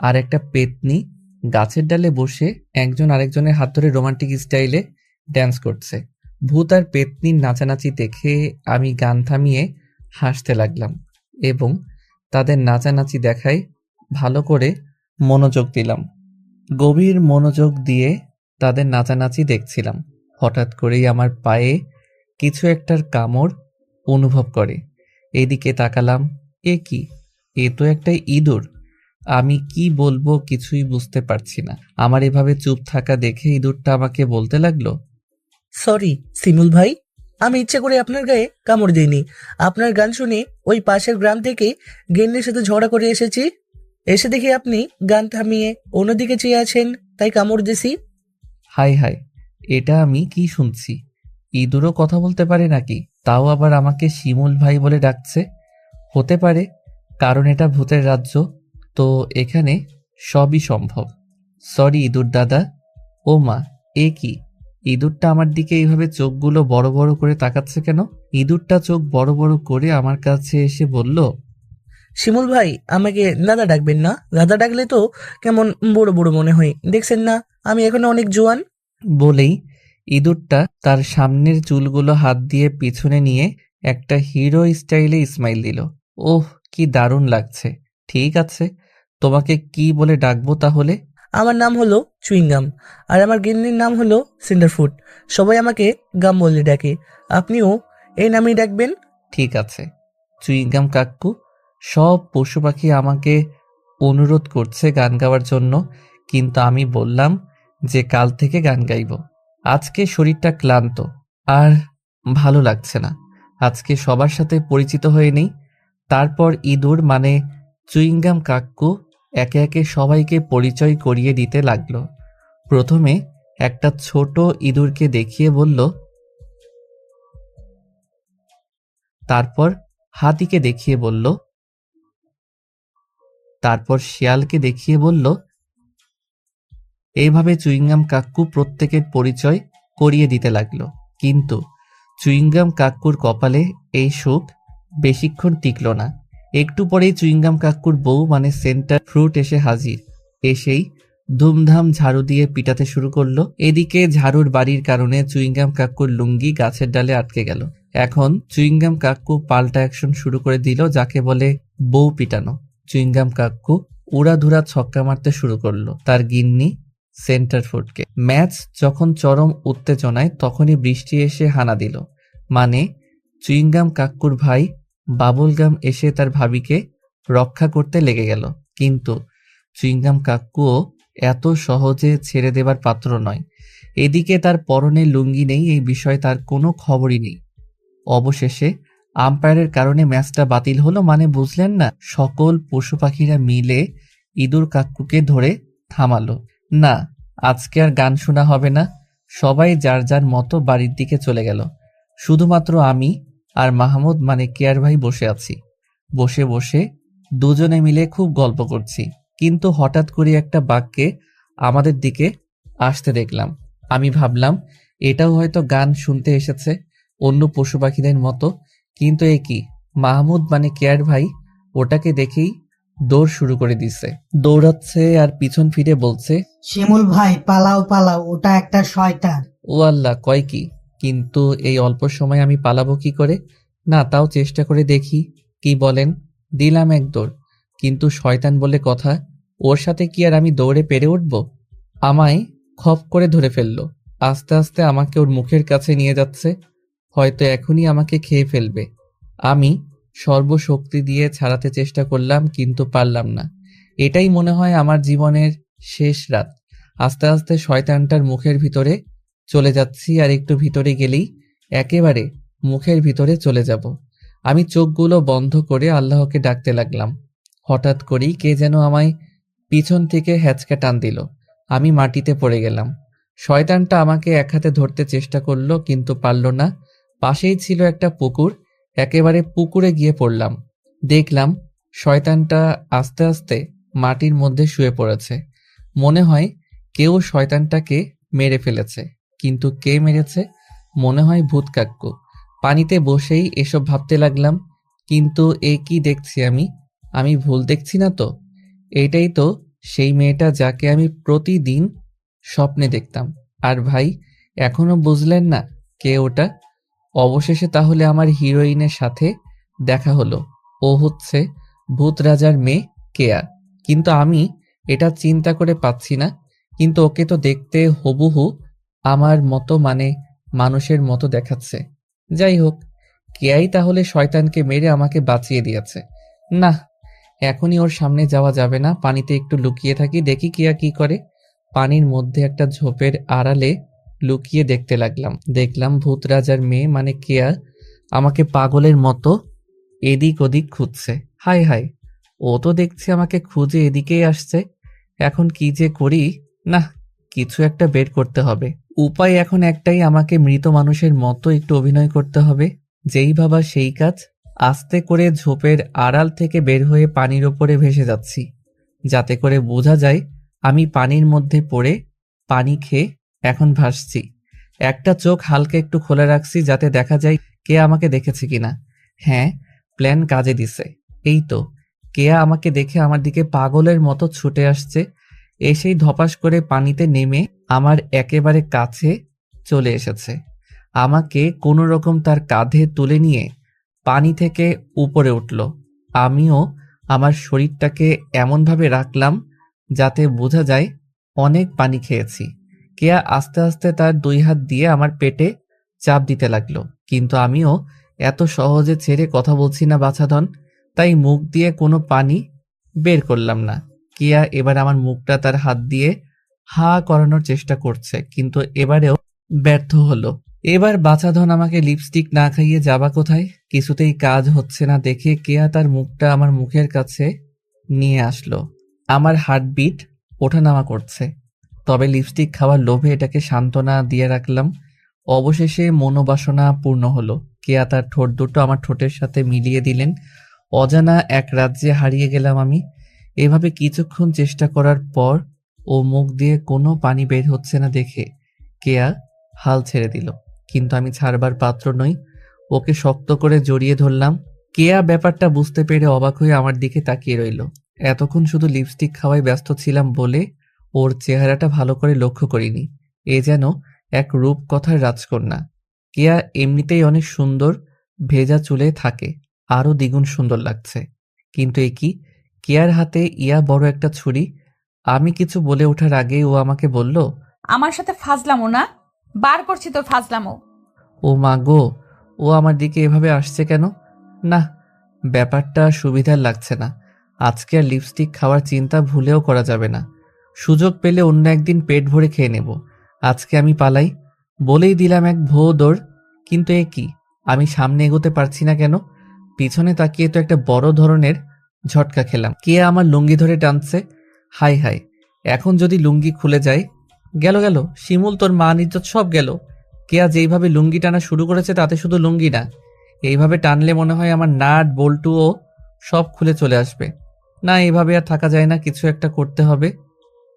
আর একটা পেতনি গাছের ডালে বসে একজন আরেকজনের হাত ধরে রোমান্টিক স্টাইলে ড্যান্স করছে। ভূত আর পেতনির নাচানাচি দেখে আমি গান থামিয়ে হাসতে লাগলাম এবং তাদের নাচানাচি দেখায় ভালো করে মনোযোগ দিলাম। গভীর মনোযোগ দিয়ে তাদের নাচানাচি দেখছিলাম। হঠাৎ করেই আমার পায়ে কিছু একটার কামড় অনুভব করে। এদিকে তাকালাম, এ কি! এ তো একটা ইঁদুর। আমি কি বলবো কিছুই বুঝতে পারছি না। আমার এভাবে চুপ থাকা দেখে ইঁদুরটা আমাকে বলতে লাগলো, সরি শিমুল ভাই, আমি ইচ্ছে করে আপনার গায়ে কামড় দিইনি। আপনার গান শুনে ওই পাশের গ্রাম থেকে গেন্ডের সাথে ঝগড়া করে এসেছি। এসে দেখি আপনি গান থামিয়ে অন্যদিকে চেয়ে আছেন, তাই কামড় দিছি। হাই হাই, এটা আমি কি শুনছি! ইঁদুরও কথা বলতে পারে নাকি? তাও আবার আমাকে শিমুল ভাই বলে ডাকছে। হতে পারে, কারণ এটা ভূতের রাজ্য, তো এখানে সবই সম্ভব। সরি ইঁদুর দাদা। ও মা, এ কি! ইঁদুরটা আমার দিকে এইভাবে চোখগুলো বড় বড় করে তাকাচ্ছে কেন? ইঁদুরটা চোখ বড় বড় করে আমার কাছে এসে বলল, শিমুল ভাই, আমাকে দাদা ডাকবেন না। দাদা ডাকলে তো কেমন বুড়ো বুড়ো মনে হয়। দেখছেন না আমি এখনো অনেক জোয়ান। বলেই ইঁদুরটা তার সামনের চুলগুলো হাত দিয়ে পিছনে নিয়ে একটা হিরো স্টাইলে স্মাইল দিল। ওহ, কি দারুণ লাগছে! ঠিক আছে, তোমাকে কি বলে ডাকবো তাহলে? আমার নাম হলো চুইংগাম, আর আমার গিন্নির নাম হলো সিন্ডারফুট। সবাই আমাকে গাম বলে ডাকে, আপনিও এই নামেই ডাকবেন। ঠিক আছে চুইংগাম কাকু। সব পশু পাখি আমাকে অনুরোধ করছে গান গাওয়ার জন্য, কিন্তু আমি বললাম যে কাল থেকে গান গাইব। আজকে শরীরটা ক্লান্ত আর ভালো লাগছে না। আজকে সবার সাথে পরিচিত হয়ে নেই। তারপর ইঁদুর মানে চুইংগাম কাকু একে একে সবাইকে পরিচয় করিয়ে দিতে লাগলো। প্রথমে একটা ছোট ইঁদুরকে দেখিয়ে বলল, তারপর হাতিকে দেখিয়ে বলল, তারপর শিয়ালকে দেখিয়ে বলল। এইভাবে চুইংগাম কাকু প্রত্যেকের পরিচয় করিয়ে দিতে লাগলো। কিন্তু চুইংগাম কাকুর কপালে এই সুখ বেশিক্ষণ টিকল না। একটু পরেই চুইংগাম কাকুর বউ মানে সেন্টার ফ্রুট এসে হাজির। এসেই ধুমধাম ঝাড়ু দিয়ে পিটাতে শুরু করলো। এদিকে ঝাড়ুর বাড়ির কারণে চুইংগাম কাকুর লুঙ্গি গাছের ডালে আটকে গেল। এখন চুইংগাম কাকু পাল্টা অ্যাকশন শুরু করে দিল, যাকে বলে বউ পিটানো। চুইংগাম কাকু উড়াধুরা ছক্কা মারতে শুরু করলো তার গিন্নি সেন্টার ফুডকে। ম্যাচ যখন চরম উত্তেজনায়, তখনই বৃষ্টি এসে হানা দিল। মানে চুইংগাম কাকুর ভাই বাবুলগাম এসে তার ভাবিকে রক্ষা করতে লেগে গেল, কিন্তু চুইংগাম কাকুও এত সহজে ছেড়ে দেবার পাত্র নয়। এদিকে তার পরনে লুঙ্গি নেই, এই বিষয়ে তার কোনো খবরই নেই। অবশেষে আম্পায়ারের কারণে ম্যাচটা বাতিল হলো, মানে বুঝলেন না? সকল পশু পাখিরা মিলে ইঁদুর কাকুকে ধরে থামালো। না, আজকে আর গান শোনা হবে না। সবাই যার যার মতো বাড়ির দিকে চলে গেল। শুধুমাত্র আমি আর মাহমুদ মানে কেয়ার ভাই বসে আছি। বসে বসে দুজনে মিলে খুব গল্প করছি, কিন্তু হঠাৎ করে একটা বাঘকে আমাদের দিকে আসতে দেখলাম। আমি ভাবলাম এটাও হয়তো গান শুনতে এসেছে অন্য পশু পাখিদের মতো, কিন্তু এ কি, মাহমুদ মানে কেয়ার ভাই ওটাকে দেখেই দৌড় শুরু করে দিছে। দৌড়াচ্ছে আর পিছন ফিরে বলছে, শিমুল ভাই পালাও পালাও, ওটা একটা শয়তান। ও আল্লাহ, কয় কি? কিন্তু এই অল্প সময় আমি পালাবো কি করে? না, তাও চেষ্টা করে দেখি। কি বলেন? দিলাম এক দৌড়, কিন্তু শয়তান বলে কথা, ওর সাথে কি আর আমি দৌড়ে পেরে উঠব? আমায় খপ করে ধরে ফেললো। আস্তে আস্তে আমাকে ওর মুখের কাছে নিয়ে যাচ্ছে, হয়তো এখনই আমাকে খেয়ে ফেলবে। আমি সর্বশক্তি দিয়ে ছাড়াতে চেষ্টা করলাম, কিন্তু পারলাম না। এটাই মনে হয় আমার জীবনের শেষ রাত। আস্তে আস্তে শয়তানটার মুখের ভিতরে চলে যাচ্ছি, আর একটু ভিতরে গেলেই একেবারে মুখের ভিতরে চলে যাব। আমি চোখগুলো বন্ধ করে আল্লাহকে ডাকতে লাগলাম। হঠাৎ করেই কে যেন আমায় পিছন থেকে হ্যাঁচকা টান দিল। আমি মাটিতে পড়ে গেলাম। শয়তানটা আমাকে এক হাতে ধরতে চেষ্টা করলো, কিন্তু পারল না। পাশেই ছিল একটা পুকুর, একেবারে পুকুরে গিয়ে পড়লাম। দেখলাম শয়তানটা আস্তে আস্তে মাটির মধ্যে শুয়ে পড়েছে। মনে হয় কেউ শয়তানটাকে মেরে ফেলেছে, কিন্তু কে মেরেছে? মনে হয় ভূত কাক্কু। পানিতে বসেই এসব ভাবতে লাগলাম, কিন্তু এ কি দেখছি আমি ভুল দেখছি না তো? এইটাই তো সেই মেয়েটা যাকে আমি প্রতিদিন স্বপ্নে দেখতাম। আর ভাই, এখনো বুঝলেন না কে ওটা? অবশেষে তাহলে আমার হিরোইনের সাথে দেখা হলো। ও হচ্ছে ভূত রাজার মেয়ে কেয়া। কিন্তু আমি এটা চিন্তা করে পাচ্ছি না, কিন্তু ওকে তো দেখতে হুবহু আমার মতো, মানে মানুষের মতো দেখাচ্ছে। যাই হোক, কেয়াই তাহলে শয়তানকে মেরে আমাকে বাঁচিয়ে দিয়েছে। না, এখনই ওর সামনে যাওয়া যাবে না। পানিতে একটু লুকিয়ে থাকি, দেখি কেয়া কি করে। পানির মধ্যে একটা ঝোপের আড়ালে লুকিয়ে দেখতে লাগলাম। দেখলাম ভূত রাজার মেয়ে মানে কেয়া আমাকে পাগলের মতো এদিক ওদিক খুঁজছে। হায় হায়, ও তো দেখছি আমাকে খুঁজে এদিকেই আসছে। এখন কি যে করি? না, কিছু একটা বের করতে হবে। উপায় এখন একটাই, আমাকে মৃত মানুষের মতো একটু অভিনয় করতে হবে। যেই ভাবা সেই কাজ। আস্তে করে ঝোপের আড়াল থেকে বের হয়ে পানির ওপরে ভেসে যাচ্ছি, যাতে করে বোঝা যায় আমি পানির মধ্যে পড়ে পানি খেয়ে এখন ভাসছি। একটা চোখ হালকা একটু খোলা রাখছি, যাতে দেখা যায় কে আমাকে দেখেছে কিনা। হ্যাঁ, প্ল্যান কাজে দিছে। এই তো, কেয়া আমাকে দেখে আমার দিকে পাগলের মতো ছুটে আসছে। এসেই ধপাস করে পানিতে নেমে আমার একেবারে কাছে চলে এসেছে। আমাকে কোনো রকম তার কাঁধে তুলে নিয়ে পানি থেকে উপরে উঠল। আমিও আমার শরীরটাকে এমনভাবে রাখলাম যাতে বোঝা যায় অনেক পানি খেয়েছি। কেয়া আস্তে আস্তে তার দুই হাত দিয়ে আমার পেটে চাপ দিতে লাগলো, কিন্তু আমিও এত সহজে ছেড়ে কথা বলছি না বাছাধন, তাই মুখ দিয়ে কোনো পানি বের করলাম না। কেয়া এবার আমার মুখটা তার হাত দিয়ে হা করানোর চেষ্টা করছে, কিন্তু এবারেও ব্যর্থ হলো। এবার বাছাধন আমাকে লিপস্টিক না খাইয়ে যাবা কোথায়? কিছুতেই কাজ হচ্ছে না দেখে কেয়া তার মুখটা আমার মুখের কাছে নিয়ে আসলো। আমার হার্টবিট ওঠানামা করছে, তবে লিপস্টিক খাওয়ার লোভে এটাকে সান্ত্বনা দিয়ে রাখলাম। অবশেষে মনোবাসনা পূর্ণ হলো। কেয়া তার ঠোঁট দুটো আমার ঠোঁটের সাথে মিলিয়ে দিলেন। অজানা এক রাজ্যে হারিয়ে গেলাম আমি। এভাবে কিছুক্ষণ চেষ্টা করার পর ও মুখ দিয়ে কোনো পানি বের হচ্ছে না দেখে কেয়া হাল ছেড়ে দিল, কিন্তু আমি ছাড়বার পাত্র নই। ওকে শক্ত করে জড়িয়ে ধরলাম। কেয়া ব্যাপারটা বুঝতে পেরে অবাক হয়ে আমার দিকে তাকিয়ে রইল। এতক্ষণ শুধু লিপস্টিক খাওয়ায় ব্যস্ত ছিলাম বলে ওর চেহারাটা ভালো করে লক্ষ্য করিনি। এ যেন এক রূপকথার রাজকন্যা। কেয়া এমনিতেই অনেক সুন্দর, ভেজা চুলে থাকে আরো দ্বিগুণ সুন্দর লাগছে। কিন্তু এ কি, কেয়ার হাতে ইয়া বড় একটা ছুরি। আমি কিছু বলে ওঠার আগেই ও আমাকে বলল, আমার সাথে ফাজলামো না, বার করছি তোর ফাজলামো। ও মা গো, ও আমার দিকে এভাবে আসছে কেন? না, ব্যাপারটা সুবিধার লাগছে না। আজকে আর লিপস্টিক খাওয়ার চিন্তা ভুলেও করা যাবে না। সুযোগ পেলে অন্য একদিন পেট ভরে খেয়ে নেব। আজকে আমি পালাই। বলেই দিলাম এক ভো দৌড়। কিন্তু এ কি, আমি সামনে এগোতে পারছি না কেন? পিছনে তাকিয়ে তো একটা বড় ধরনের ঝটকা খেলাম। কে আমার লুঙ্গি ধরে টানছে? হাই হাই, এখন যদি লুঙ্গি খুলে যায়? গেল গেল, শিমুল তোর মান ইজ্জত সব গেল। কেয়া যেইভাবে লুঙ্গি টানা শুরু করেছে তাতে শুধু লুঙ্গি না, এইভাবে টানলে মনে হয় আমার নাট বল্টুও সব খুলে চলে আসবে। না, এইভাবে আর থাকা যায় না, কিছু একটা করতে হবে।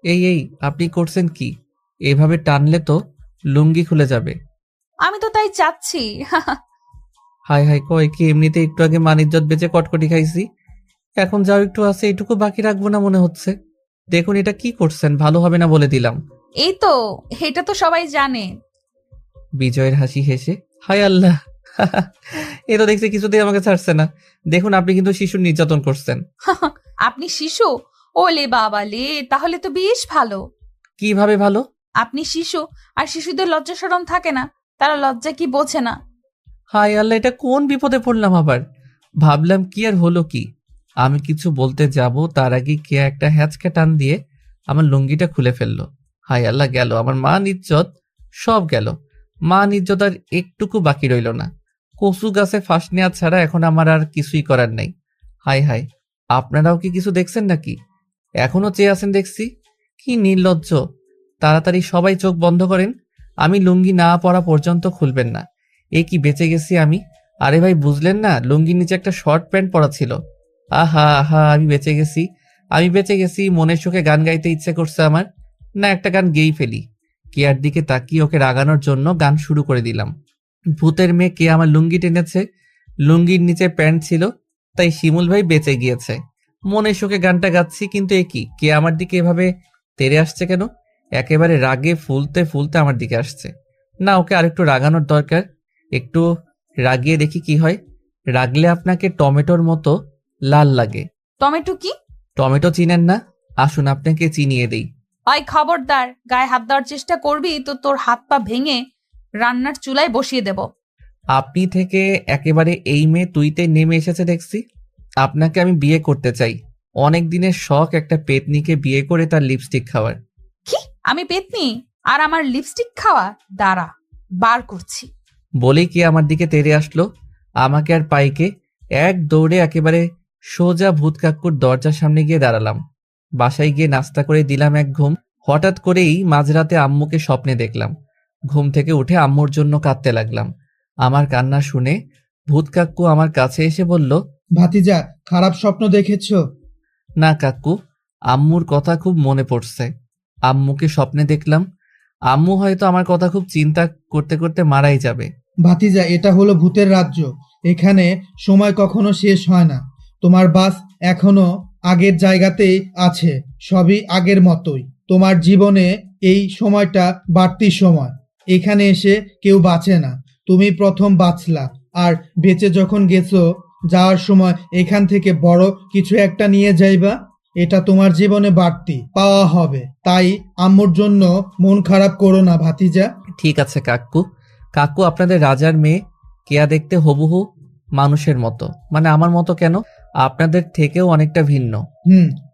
এই আপনি করছেন কি? এইভাবে টানলে তো লুঙ্গি খুলে যাবে। আমি তো তাই চাচ্ছি। হাই হাই, কয় কি এমনিতে একটু আগে মান ইজ্জত বেঁচে কটকটি খাইছি, এখন যাও একটু আছে এইটুকু বাকি রাখবো না মনে হচ্ছে। দেখুন এটা কি করছেন, ভালো হবে না বলে দিলাম। এই তো, এটা তো সবাই জানে। বিজয়ের হাসি হেসে, হায় আল্লাহ, এ তো দেখছি কিছুতেই আমাকে ছাড়ছে না। দেখুন আপনি কিন্তু শিশুর নির্যাতন করছেন। আপনি শিশু? ওলে বাবা লে, তাহলে তো বেশ ভালো। কিভাবে ভালো? আপনি শিশু, আর শিশুদের লজ্জা শরম থাকে না, তারা লজ্জা কি বোঝে না। হায় আল্লাহ, এটা কোন বিপদে পড়লাম আবার। ভাবলাম কি আর হলো কি, আমি কিছু বলতে যাব তার আগে কে একটা হ্যাচকা টান দিয়ে আমার লুঙ্গিটা খুলে ফেললো। হায় আল্লাহ, গেল আমার মান ইজ্জত, সব গেল। মান ইজ্জত আর একটুকু বাকি রইল না। কচু গাছে ফাঁস নেওয়া ছাড়া এখন আমার আর কিছুই করার নেই। হায় হায়, আপনারাও কি কিছু দেখছেন নাকি? এখনো চেয়ে আছেন দেখছি। কি নির্লজ্জ। তাড়াতাড়ি সবাই চোখ বন্ধ করেন, আমি লুঙ্গি না পরা পর্যন্ত খুলবেন না। এ কি বেঁচে গেছি আমি। আরে ভাই বুঝলেন না, লুঙ্গির নিচে একটা শর্ট প্যান্ট পরা ছিল। আহা আহা, আমি বেঁচে গেছি, আমি বেঁচে গেছি। মনের সুখে গান গাইতে ইচ্ছে করছে আমার। না, একটা গান গেয়েই ফেলি। কেয়ার দিকে তাকিয়ে ওকে রাগানোর জন্য গান শুরু করে দিলাম। ভূতের মেয়ে কে আমার লুঙ্গি টেনেছে, লুঙ্গির নিচে প্যান্ট ছিল, তাই শিমুল ভাই বেঁচে গিয়েছে। মনের সুখে গানটা গাচ্ছি, কিন্তু এ কি, কে আমার দিকে এভাবে তেড়ে আসছে কেন? একেবারে রাগে ফুলতে ফুলতে আমার দিকে আসছে। না, ওকে আরেকটু রাগানোর দরকার। একটু রাগিয়ে দেখি কি হয়। রাগলে আপনাকে টমেটোর মতো লাল লাগে। টমেটো কি? টমেটো চিনেন না? আসুন আপনাকে চিনিয়ে দেই। ওই খবরদার, গায়ে হাত দেওয়ার চেষ্টা করবি তো তোর হাত পা ভেঙে রান্নার চুলায় বসিয়ে দেব। আপনি থেকে একেবারে এই মেয়ে তুইতে নেমে এসেছে দেখছি। আপনাকে আমি বিয়ে করতে চাই। অনেক দিনের শখ একটা পেতনিকে বিয়ে করে তার লিপস্টিক খাওয়ার। কি? আমি পেতনি আর আমার লিপস্টিক খাওয়া? দাঁড়া, বার করছি। বলেই কি আমার দিকে তেড়ে আসলো। আমাকে আর পাইকে এক দৌড়ে একেবারে সোজা ভূত কাকুর দরজার সামনে গিয়ে দাঁড়ালাম। বাসায় গিয়ে নাস্তা করে দিলাম এক ঘুম। হঠাৎ করেই মাঝরাতে আম্মুকে স্বপ্নে দেখলাম। ঘুম থেকে উঠে আম্মুর জন্য কাঁদতে লাগলাম। আমার কান্না শুনে ভূত কাকু আমার কাছে এসে বলল, ভাতিজা, খারাপ স্বপ্ন দেখেছো? না কাকু, আম্মুর কথা খুব মনে পড়ছে। আম্মুকে স্বপ্নে দেখলাম। আম্মু হয়তো আমার কথা খুব চিন্তা করতে করতে মারাই যাবে। ভাতিজা, এটা হলো ভূতের রাজ্য। এখানে সময় কখনো শেষ হয় না। তোমার বাস এখনো আগের জায়গাতেই আছে, সবই আগের মতোই। তোমার জীবনে এই সময়টা বাড়তি সময়। এখানে এসে কেউ বাঁচে না, তুমি প্রথম বাঁচলা। আর বেঁচে যখন গেছো, যাওয়ার সময় এখান থেকে বড় কিছু একটা নিয়ে যাইবা। এটা তোমার জীবনে বাড়তি পাওয়া হবে। তাই আম্মুর জন্য মন খারাপ করো না ভাতিজা। ঠিক আছে কাকু। কাকু, আপনাদের রাজার মেয়ে কেয়া দেখতে হুবহু মানুষের মতো। মানে আমার মতো কেন? আপনাদের থেকেও অনেকটা ভিন্ন।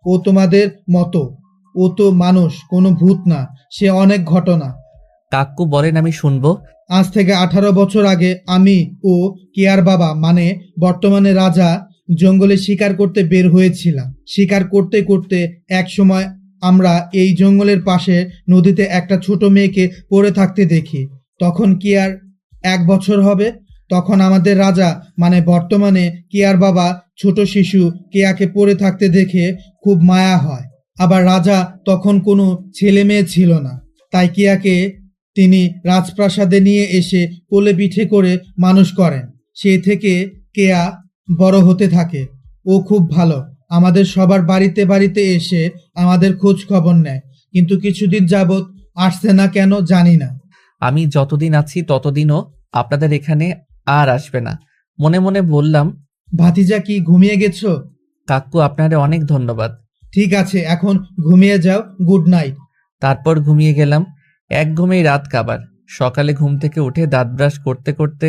ও তোমাদের মতো। ও তো মানুষ, কোনো ভূত না। সে অনেক ঘটনা। কাকু বলেন, আমি শুনবো। আজ থেকে 18 বছর আগে আমি ও কেয়ার বাবা, মানে বর্তমানে রাজা, জঙ্গলে শিকার করতে বের হয়েছিলাম। শিকার করতে করতে এক সময় আমরা এই জঙ্গলের পাশে নদীতে একটা ছোট মেয়েকে পড়ে থাকতে দেখি। তখন কেয়ার 1 বছর হবে। তখন আমাদের রাজা, মানে বর্তমানে কেয়ার বাবা, ছোট শিশু কেয়াকে পড়ে থাকতে দেখে খুব মায়া হয়। আবার রাজা তখন কোনো ছেলে মেয়ে ছিল না, তাই কেয়াকে তিনি রাজপ্রাসাদে নিয়ে এসে কোলে পিঠে করে মানুষ করেন। সেই থেকে কেয়া বড় হতে থাকে। ও খুব ভালো, আমাদের সবার বাড়িতে বাড়িতে এসে আমাদের খোঁজ খবর নেয়। কিন্তু কিছুদিন যাবৎ আসছে না কেন জানি না। আমি যতদিন আছি ততদিনও আপনাদের এখানে আর আসবে না। মনে মনে বললাম, ভাতিজা, কি ঘুমিয়ে গেছো? কাকু আপনারে অনেক ধন্যবাদ। ঠিক আছে, এখন ঘুমিয়ে যাও। Good night. তারপর ঘুমিয়ে গেলাম। এক ঘুমেই রাত কাবার। সকালে ঘুম থেকে উঠে দাঁত ব্রাশ করতে করতে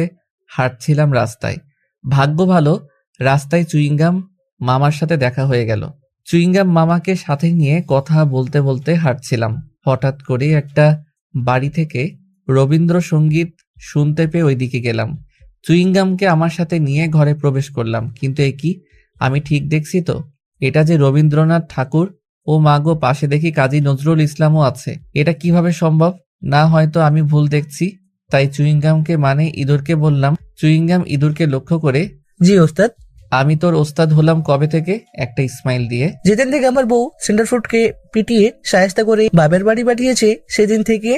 হাঁটছিলাম রাস্তায়। ভাগ্য ভালো, রাস্তায় চুইংগাম মামার সাথে দেখা হয়ে গেল। চুইংগাম মামাকে সাথে নিয়ে কথা বলতে বলতে হাঁটছিলাম। হঠাৎ করে একটা বাড়ি থেকে রবীন্দ্রসঙ্গীত শুনতে পেয়ে ওইদিকে গেলাম। চুইংগামকে আমার সাথে নিয়ে ঘরে প্রবেশ করলাম। কিন্তু এ কি, আমি ঠিক দেখছি তো? এটা যে রবীন্দ্রনাথ ঠাকুর। ও মা গো, পাশে দেখি কাজী নজরুল ইসলামও আছে। এটা কিভাবে সম্ভব? না, হয়তো আমি ভুল দেখছি। তাই চুইংগামকে মানে ইঁদুরকে বললাম। চুইংগাম ইঁদুরকে লক্ষ্য করে, জি ওস্তাদ। আমি তোর ওস্তাদ হলাম কবে থেকে? একটা স্মাইল দিয়ে। যেদিন থেকে আমার বউ সেন্টারফুডকে পিটিয়ে শায়েস্তা করে বাপের বাড়ি পাঠিয়েছে সেদিন থেকে।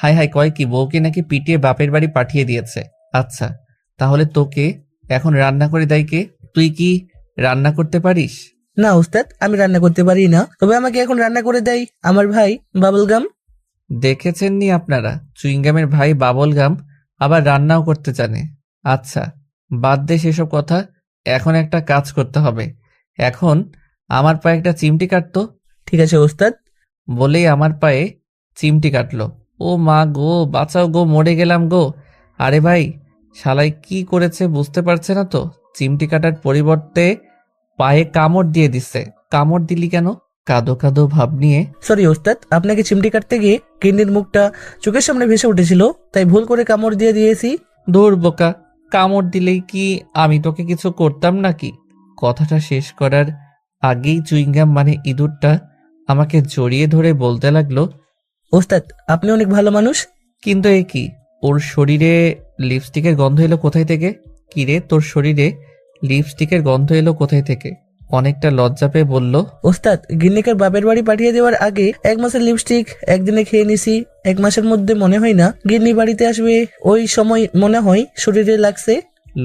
হাই হাই, কয় কি? বউকে নাকি পিটিয়ে বাপের বাড়ি পাঠিয়ে দিয়েছে? আচ্ছা, তাহলে তোকে এখন রান্না করে দেয় কে? তুই কি রান্না করতে পারিস? না ওস্তাদ, আমি রান্না করতে পারি না, তবে আমাকে এখন রান্না করে দেয় আমার ভাই বাবলগাম। দেখেছেননি আপনারা, চুইংগামের ভাই বাবলগাম আবার রান্নাও করতে জানে। আচ্ছা, বাদ দে সেসব কথা। এখন একটা কাজ করতে হবে। এখন আমার পায়ে একটা চিমটি কাটতো। ঠিক আছে ওস্তাদ। বলেই আমার পায়ে চিমটি কাটলো। ও মা গো, বাঁচাও গো, মরে গেলাম গো। আরে ভাই, শালাই কি করেছে বুঝতে পারছে না তো? চিমটি কাটার পরিবর্তে পায়ে কামড় দিয়ে দিচ্ছে। কামড় দিলি কেন? কাদো কাদো ভাব নিয়ে। সরি ওস্তাদ, আপনাকে চিমটি কাটতে গিয়ে কিন্নির মুখটা চোখের সামনে ভেসে উঠেছিল, তাই ভুল করে কামড় দিয়ে দিয়েছি। দূর বোকা, কামড় দিলেই কি আমি তোকে কিছু করতাম নাকি? কথাটা শেষ করার আগেই চুইংগাম মানে ইঁদুরটা আমাকে জড়িয়ে ধরে বলতে লাগলো, ওস্তাদ আপনি অনেক ভালো মানুষ। কিন্তু এ কি, ওর শরীরে লিপস্টিকের গন্ধ এলো কোথায় থেকে? কিরে, তোর শরীরে লিপস্টিকের গন্ধ এলো কোথায় থেকে? অনেকটা লজ্জা পেয়ে বলল, ওস্তাদ গিন্নিকার বাপের বাড়ি পাঠিয়ে দেওয়ার আগে 1 মাসের লিপস্টিক একদিনে খেয়ে নিছি। 1 মাসের মধ্যে মনে হয় না গিন্নি বাড়িতে আসবে, ওই সময় মনে হয় শরীরে লাগছে।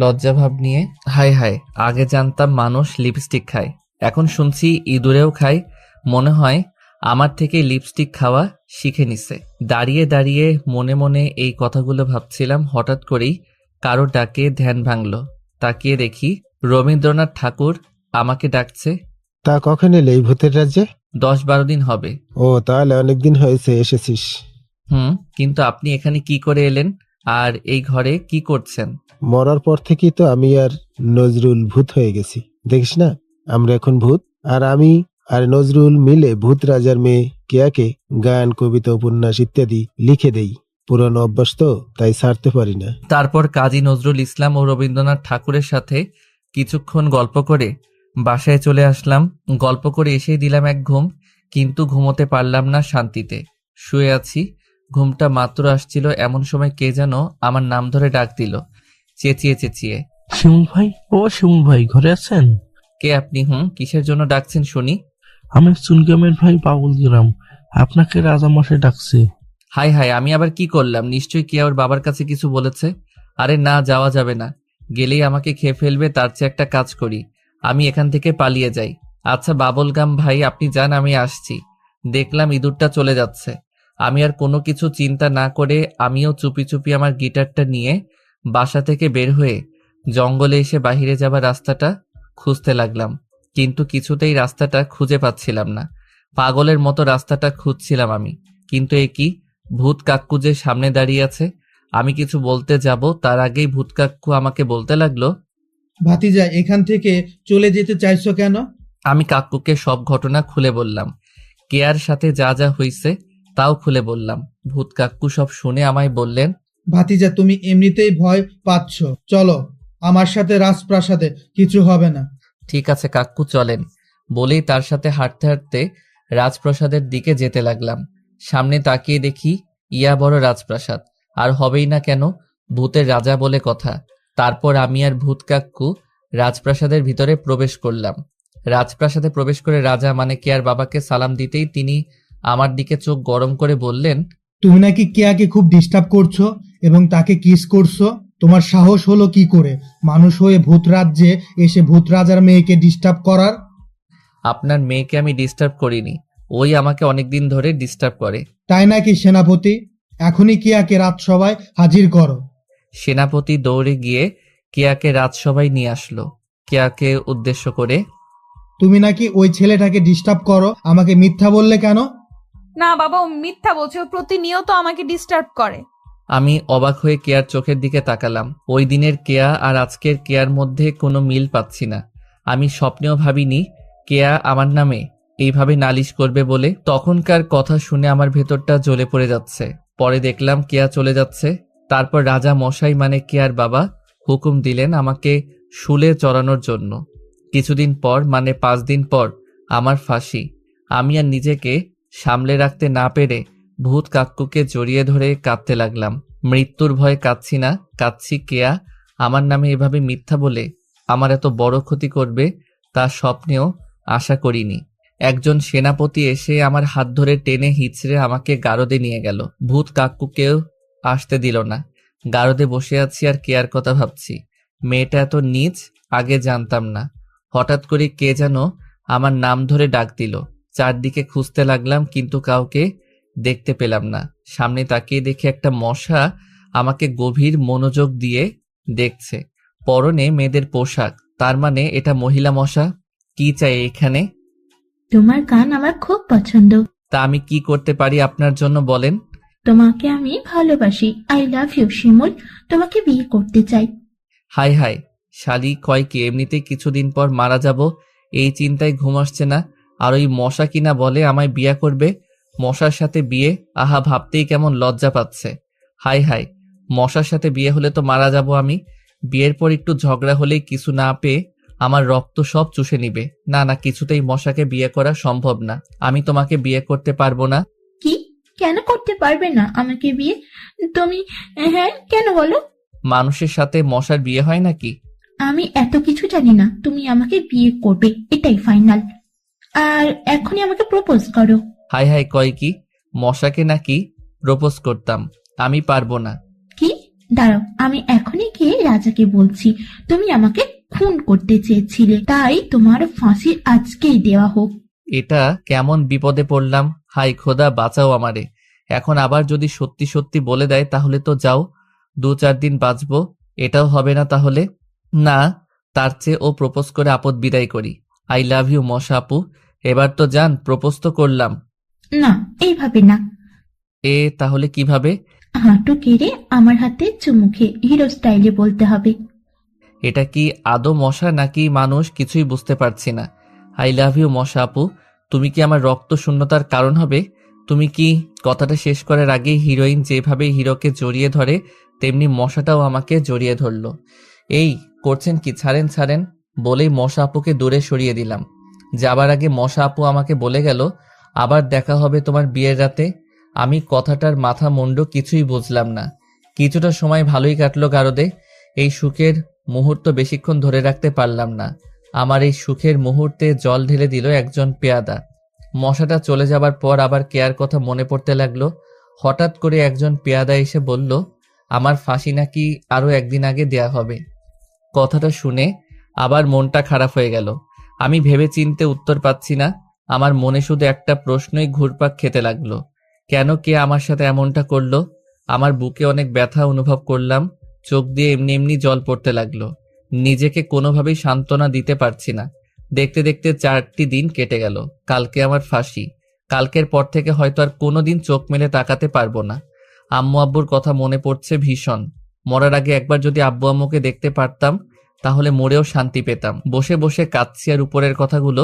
লজ্জা ভাব নিয়ে। হায় হায়, আগে জানতাম মানুষ লিপস্টিক খায়, এখন শুনছি ইঁদুরেও খায়। মনে হয় আমার থেকে লিপস্টিক খাওয়া শিখে নিছে। দাঁড়িয়ে দাঁড়িয়ে মনে মনে এই কথাগুলো ভাবছিলাম, হঠাৎ করেই কারো ডাকে ধ্যান ভাঙল। তাকিয়ে দেখি রবীন্দ্রনাথ ঠাকুর আমাকে ডাকছে। তা কখন এলে এই ভূতের রাজ্যে? 10-12 দিন হবে। ও, তাহলে অনেকদিন হয়েছে এসেছিস। কিন্তু আপনি এখানে কি করে এলেন? আর এই ঘরে কি করছেন? মরার পর থেকেই তো আমি আর নজরুল ভূত হয়ে গেছি। দেখিস না, আমরা এখন ভূত। আর আমি আর নজরুল মিলে ভূত রাজার মেয়ে কেয়াকে গান, কবিতা, উপন্যাস ইত্যাদি লিখে দেই। পুরানো অভ্যাস তো, তাই ছাড়তে পারি না। তারপর কাজী নজরুল ইসলাম ও রবীন্দ্রনাথ ঠাকুরের সাথে কিছুক্ষণ গল্প করে বাসায় চলে আসলাম। গল্প করে এসেই দিলাম এক ঘুম, কিন্তু ঘুমোতে পারলাম না শান্তিতে। শুয়ে আছি, ঘুমটা মাত্র আসছিল এমন সময় কে যেন আমার নাম ধরে ডাক দিল, চেঁচিয়ে চেঁচিয়ে। শিমুল ভাই, ও শিমুল ভাই, ঘরে আছেন? কে আপনি? কিসের জন্য ডাকছেন শুনি? আমি চুনগ্রামের ভাই বাবুল গ্রাম, আপনাকে রাজামশাই ডাকছে। হাই হাই, আমি আবার কি করলাম? নিশ্চয়ই কে ওর বাবার কাছে কিছু বলেছে। আরে না, যাওয়া যাবে না, গেলেই আমাকে খেয়ে ফেলবে। তার চেয়ে একটা কাজ করি, আমি এখান থেকে পালিয়ে যাই। আচ্ছা বাবলগাম ভাই, আপনি যান, আমি আসছি। দেখলাম ইঁদুরটা চলে যাচ্ছে। আমি আর কোনো কিছু চিন্তা না করে আমিও চুপি চুপি আমার গিটারটা নিয়ে বাসা থেকে বের হয়ে জঙ্গলে এসে বাহিরে যাবার রাস্তাটা খুঁজতে লাগলাম। কিন্তু কিছুতেই রাস্তাটা খুঁজে পাচ্ছিলাম না। পাগলের মতো রাস্তাটা খুঁজছিলাম আমি। কিন্তু এ কি, ভূত কাক্কু যে সামনে দাঁড়িয়ে আছে। আমি কিছু বলতে যাব তার আগেই ভূত কাক্কু আমাকে বলতে লাগলো, ভাতিজা, এখান থেকে চলে যেতে চাইছো কেন? আমি কাক্কুকে সব ঘটনা খুলে বললাম। কেয়ার সাথে যা যা হইছে তাও খুলে বললাম। ভূত কাক্কু সব শুনে আমায় বললেন, ভাতিজা, তুমি এমনিতেই ভয় পাচ্ছ, চলো আমার সাথে রাজপ্রাসাদে, কিছু হবে না। ঠিক আছে কাক্কু, চলেন। বলেই তার সাথে হাঁটতে হাঁটতে রাজপ্রাসাদের দিকে যেতে লাগলাম। সামনে তাকিয়ে দেখি ইয়া বড় রাজপ্রাসাদ, আর হবেই না কেন, ভূতের রাজা বলে কথা। তারপর আমি আর ভূত কাক্কু রাজপ্রাসাদের ভিতরে প্রবেশ করলাম। রাজপ্রাসাদে প্রবেশ করে রাজা মানে কেয়ার বাবাকে সালাম দিতেই তিনি আমার দিকে চোখ গরম করে বললেন, তুমি নাকি কেয়াকে খুব ডিস্টার্ব করছো এবং তাকে কিস করছো। তোমার সাহস হলো কি করে মানুষ হয়ে ভূত রাজ্যে এসে ভূত রাজার মেয়েকে ডিস্টার্ব করার? আপনার মেয়েকে আমি ডিস্টার্ব করিনি, ওই আমাকে অনেকদিন ধরে ডিস্টার্ব করে। তাই নাকি সেনাপতি? এখনই কেয়াকে রাজসভায় হাজির করো। সেনাপতি দৌড়ে গিয়ে কেয়াকে রাজসভায় নিয়ে আসলো। কেয়াকে উদ্দেশ্য করে, তুমি নাকি ওই ছেলেটাকে ডিস্টার্ব করো, আমাকে মিথ্যা বললে কেন? না বাবা, ও মিথ্যা বলছে, ও প্রতিনিয়ত আমাকে ডিস্টার্ব করে। আমি অবাক হয়ে কেয়ার চোখের দিকে তাকালাম। ওই দিনের কেয়া আর আজকের কেয়ার মধ্যে কোনো মিল পাচ্ছি না। আমি স্বপ্নেও ভাবিনি কেয়া আমার নামে এইভাবে নালিশ করবে বলে। তখনকার কথা শুনে আমার ভেতরটা জ্বলে পড়ে যাচ্ছে। পরে দেখলাম কেয়া চলে যাচ্ছে। তারপর রাজা মশাই মানে কেয়ার বাবা হুকুম দিলেন আমাকে শুলে চড়ানোর জন্য। কিছুদিন পর মানে 5 দিন পর আমার ফাঁসি। আমি আর নিজেকে সামলে রাখতে না পেরে ভূত কাক্কুকে জড়িয়ে ধরে কাঁদতে লাগলাম। মৃত্যুর ভয়ে কাঁদছি না, কাঁদছি কেয়া আমার নামে এভাবে মিথ্যা বলে আমার এত বড় ক্ষতি করবে তা স্বপ্নেও আশা করিনি। একজন সেনাপতি এসে আমার হাত ধরে টেনে হিচড়ে আমাকে গারদে নিয়ে গেল। ভূত কাক্কুকেও আসতে দিল না। গারদে বসে আছি আর কেয়ার কথা ভাবছি। মেয়েটা এত নীচ আগে জানতাম না। হঠাৎ করে কে যেন আমার নাম ধরে ডাক দিল। চারদিকে খুঁজতে লাগলাম কিন্তু কাউকে দেখতে পেলাম না। সামনে তাকিয়ে দেখি একটা মশা আমাকে গভীর মনোযোগ দিয়ে দেখছে। পরনে মেয়েদের পোশাক, তার মানে এটা মহিলা মশা। কি চাই এখানে? তোমার গান আমার খুব পছন্দ। তা আমি কি করতে পারি আপনার জন্য বলেন? তোমাকে আমি ভালোবাসি। আই লাভ ইউ শিমুল। তোমাকে বিয়ে করতে চাই। হাই হাই, শালি কয় কি এমনিতেই কিছুদিন পর মারা যাব, এই চিন্তায় ঘুম আসছে না। আর ওই মশা কিনা বলে আমায় বিয়ে করবে। মশার সাথে বিয়ে, আহা ভাবতেই কেমন লজ্জা পাচ্ছে। হাই হাই, মশার সাথে বিয়ে হলে তো মারা যাব আমি। বিয়ের পর একটু ঝগড়া হলেই কিছু না পেয়ে আমার রক্ত সব চুষে নিবে। না না, কিছুতেই মশাকে বিয়ে করা সম্ভব না। আমি তোমাকে বিয়ে করতে পারবো না। কি? কেন করতে পারবে না আমাকে বিয়ে তুমি? হ্যাঁ, কেন বলো? মানুষের সাথে মশার বিয়ে হয় নাকি? আমি এত কিছু জানি না। তুমি আমাকে বিয়ে করবে, এটাই ফাইনাল। আর এখনই আমাকে প্রপোজ করো। হাই হাই, কয় কি মশাকে নাকি প্রপোজ করতাম? আমি পারবো না। কি? দাঁড়াও, আমি এখনই গিয়ে রাজাকে বলছি তুমি আমাকে খুন করতে চেয়েছিলে, তাই তোমার ফাঁসি আজকেই দেওয়া হোক। এটা কেমন বিপদে পড়লাম। হাই খোদা, বাঁচাও আমারে। এখন আবার যদি সত্যি সত্যি বলে দেয় তাহলে তো যাও, 2-4 দিন বাঁচবো। এটাও হবে না তাহলে? না, তার চেয়ে ও প্রপোজ করে আপদ বিদায় করি। আই লাভ ইউ মশা আপু। এবার তো যান, প্রপোজ তো করলাম। না, এইভাবে না। তাহলে কিভাবে? হাঁটু কেড়ে আমার হাতে চুমুখে হিরো স্টাইলে বলতে হবে। এটা কি আদৌ মশা নাকি মানুষ কিছুই বুঝতে পারছি না। আই লাভ ইউ মশা আপু। তুমি কি আমার রক্ত শূন্যতার কারণ হবে? তুমি কি? কথাটা শেষ করার আগেই হিরোইন যেভাবে হিরোকে জড়িয়ে ধরে তেমনি মশাটাও আমাকে জড়িয়ে ধরলো। এই করছেন কি? ছাড়েন ছাড়েন বলেই মশা আপুকে দূরে সরিয়ে দিলাম। যাবার আগে মশা আপু আমাকে বলে গেল, আবার দেখা হবে তোমার বিয়ের রাতে। আমি কথাটার মাথা মুন্ডু কিছুই বুঝলাম না। কিছুটা সময় ভালোই কাটলো গারদে। এই সুখের মুহূর্ত বেশিক্ষণ ধরে রাখতে পারলাম না। আমার এই সুখের মুহূর্তে জল ঢেলে দিল একজন পেয়াদা। মশাটা চলে যাবার পর আবার কেয়ার কথা মনে পড়তে লাগলো। হঠাৎ করে একজন পেয়াদা এসে বলল, আমার ফাঁসি নাকি আরো একদিন আগে দেয়া হবে। কথাটা শুনে আবার মনটা খারাপ হয়ে গেল। আমি ভেবে চিনতে উত্তর পাচ্ছি না। আমার মনে শুধু একটা প্রশ্নই ঘুরপাক খেতে লাগলো, কেন কে আমার সাথে এমনটা করলো? আমার বুকে অনেক ব্যথা অনুভব করলাম। চোখ দিয়ে এমনি এমনি জল পড়তে লাগলো। নিজেকে কোনোভাবেই সান্ত্বনা দিতে পারছি না। দেখতে দেখতে 4টি দিন কেটে গেল। কালকে আমার ফাঁসি। কালকের পর থেকে হয়তো আর কোনোদিন চোখ মেলে তাকাতে পারবো না। আম্মু আব্বুর কথা মনে পড়ছে ভীষণ। মরার আগে একবার যদি আব্বু আম্মুকে দেখতে পারতাম তাহলে মরেও শান্তি পেতাম। বসে বসে কাঁদছি আর উপরের কথাগুলো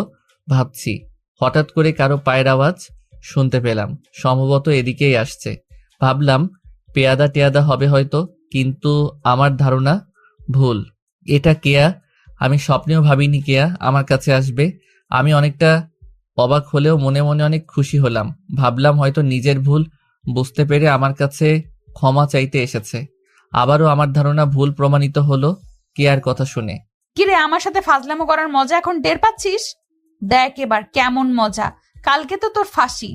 ভাবছি। হঠাৎ করে কারো পায়ের আওয়াজ শুনতে পেলাম, সম্ভবত এদিকেই আসছে। ভাবলাম পেয়াদা টেয়াদা হবে হয়তো, কিন্তু আমার ধারণা ভুল। এটা কেয়া। আমি স্বপ্নেও ভাবিনি কেয়া আমার কাছে আসবে। আমি অনেকটা অবাক হলেও মনে মনে অনেক খুশি হলাম। ভাবলাম হয়তো নিজের ভুল বুঝতে পেরে আমার কাছে ক্ষমা চাইতে এসেছে। আবারও আমার ধারণা ভুল প্রমাণিত হলো কেয়ার কথা শুনে। কিরে, আমার সাথে ফাজলামো করার মজা এখন টের পাচ্ছিস? দেখ এবার কেমন মজা। কালকে তো তোর ফাঁসি।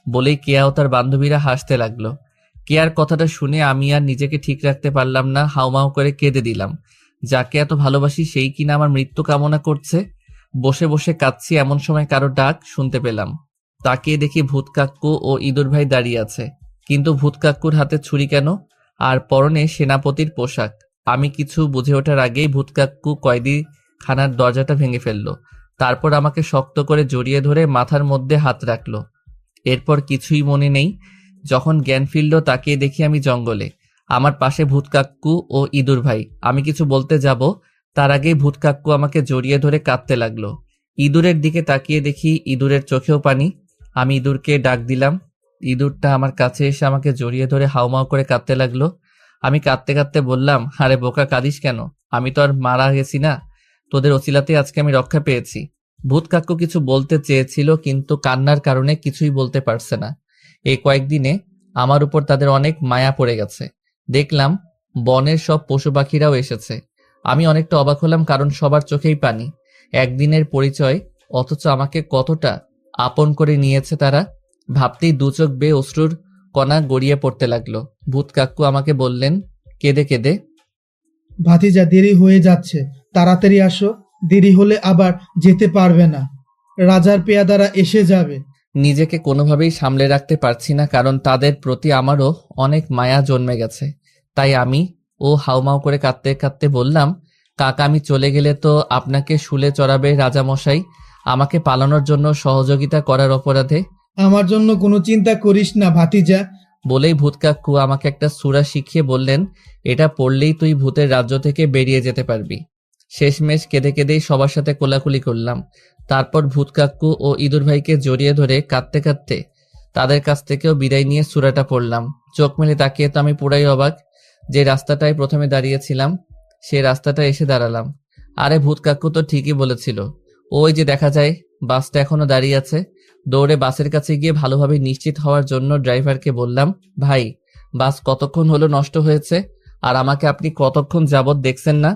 বলেই কেয়া ও তার বান্ধবীরা হাসতে লাগলো। কেয়ার কথাটা শুনে আমি আর নিজেকে ঠিক রাখতে পারলাম না। হাউমাউ করে কেঁদে দিলাম। যাকে এত ভালোবাসি সেই কিনা আমার মৃত্যু কামনা করছে। বসে বসে কাঁদছি, এমন সময় কারো ডাক শুনতে পেলাম। তাকিয়ে দেখি ভূত কাক্কু ও ইঁদুর ভাই দাঁড়িয়ে আছে। কিন্তু ভূত কাক্কুর হাতে ছুরি কেন, আর পরনে সেনাপতির পোশাক? আমি কিছু বুঝে ওঠার আগেই ভূত কাক্কু কয়েদি খানার দরজাটা ভেঙে ফেললো। তারপর আমাকে শক্ত করে জড়িয়ে ধরে মাথার মধ্যে হাত রাখলো। এরপর কিছুই মনে নেই। যখন জ্ঞান ফিরল তাকিয়ে দেখি আমি জঙ্গলে, আমার পাশে ভূত কাক্কু ও ইঁদুর ভাই। আমি কিছু বলতে যাব তার আগেই ভূত কাক্কু আমাকে জড়িয়ে ধরে কাঁদতে লাগলো। ইঁদুরের দিকে তাকিয়ে দেখি ইঁদুরের চোখেও পানি। আমি ইঁদুরকে ডাক দিলাম। ইঁদুরটা আমার কাছে এসে আমাকে জড়িয়ে ধরে হাউমাউ করে কাঁদতে লাগলো। আমি কাঁদতে কাঁদতে বললাম, আরে বোকা, কাঁদিস কেন? আমি তো আর মারা গেছি না, তোদের ওসিলাতে আজকে আমি রক্ষা পেয়েছি। ভূত কাক্কু কিছু বলতে চেয়েছিল কিন্তু কান্নার কারণে কিছুই বলতে পারছে না। এই কয়েকদিনে আমার উপর তাদের অনেক মায়া পড়ে গেছে। দেখলাম বনের সব পশু পাখিরাও এসেছে। আমি অনেকটা অবাক হলাম, কারণ সবার চোখেই পানি। একদিনের পরিচয়, অথচ আমাকে কতটা আপন করে নিয়েছে তারা। ভাবতেই দু চোখ বেয়ে অশ্রুর কণা গড়িয়ে পড়তে লাগলো। ভূত কাক্কু আমাকে বললেন কেঁদে কেঁদে, ভাতিজা, দেরি হয়ে যাচ্ছে, তাড়াতাড়ি আসো, দেরি হলে আবার যেতে পারবে না, রাজার পেয়াদারা এসে যাবে। নিজেকে কোনোভাবেই সামলে রাখতে পারছি না, কারণ তাদের প্রতি আমারও অনেক মায়া জন্মে গেছে। তাই আমি হাউমাউ করে কাঁদতে কাঁদতে বললাম, কাকা, আমি চলে গেলে তো আপনাকে শুলে চড়াবে রাজামশাই, আমাকে পালানোর জন্য সহযোগিতা করার অপরাধে। আমার জন্য কোনো চিন্তা করিস না ভাতিজা। বলেই ভূত কাক্কু আমাকে একটা সূরা শিখিয়ে বললেন, এটা পড়লেই তুই ভূতের রাজ্য থেকে বেরিয়ে যেতে পারবি। শেষমেশ কেঁদে কেঁদেই সবার সাথে কোলাকুলি করলাম। তারপর ভূত কাক্কু ও ইঁদুর ভাইকে জড়িয়ে ধরে কাঁদতে কাঁদতে তাদের কাছ থেকেও বিদায় নিয়ে সূরাটা পড়লাম। চোখ মেলে তাকিয়ে তো আমি পুরাই অবাক। যে রাস্তাটায় প্রথমে দাঁড়িয়েছিলাম সেই রাস্তাটা এসে দাঁড়ালাম। আরে ভূত কাক্কু তো ঠিকই বলেছিল, ওই যে দেখা যায় বাসটা এখনো দাঁড়িয়ে আছে। দৌড়ে বাসের কাছে গিয়ে ভালোভাবে নিশ্চিত হওয়ার জন্য ড্রাইভারকে বললাম, ভাই, বাস কতক্ষণ হলো নষ্ট হয়েছে, আর আমাকে আপনি কতক্ষণ যাবত দেখছেন না?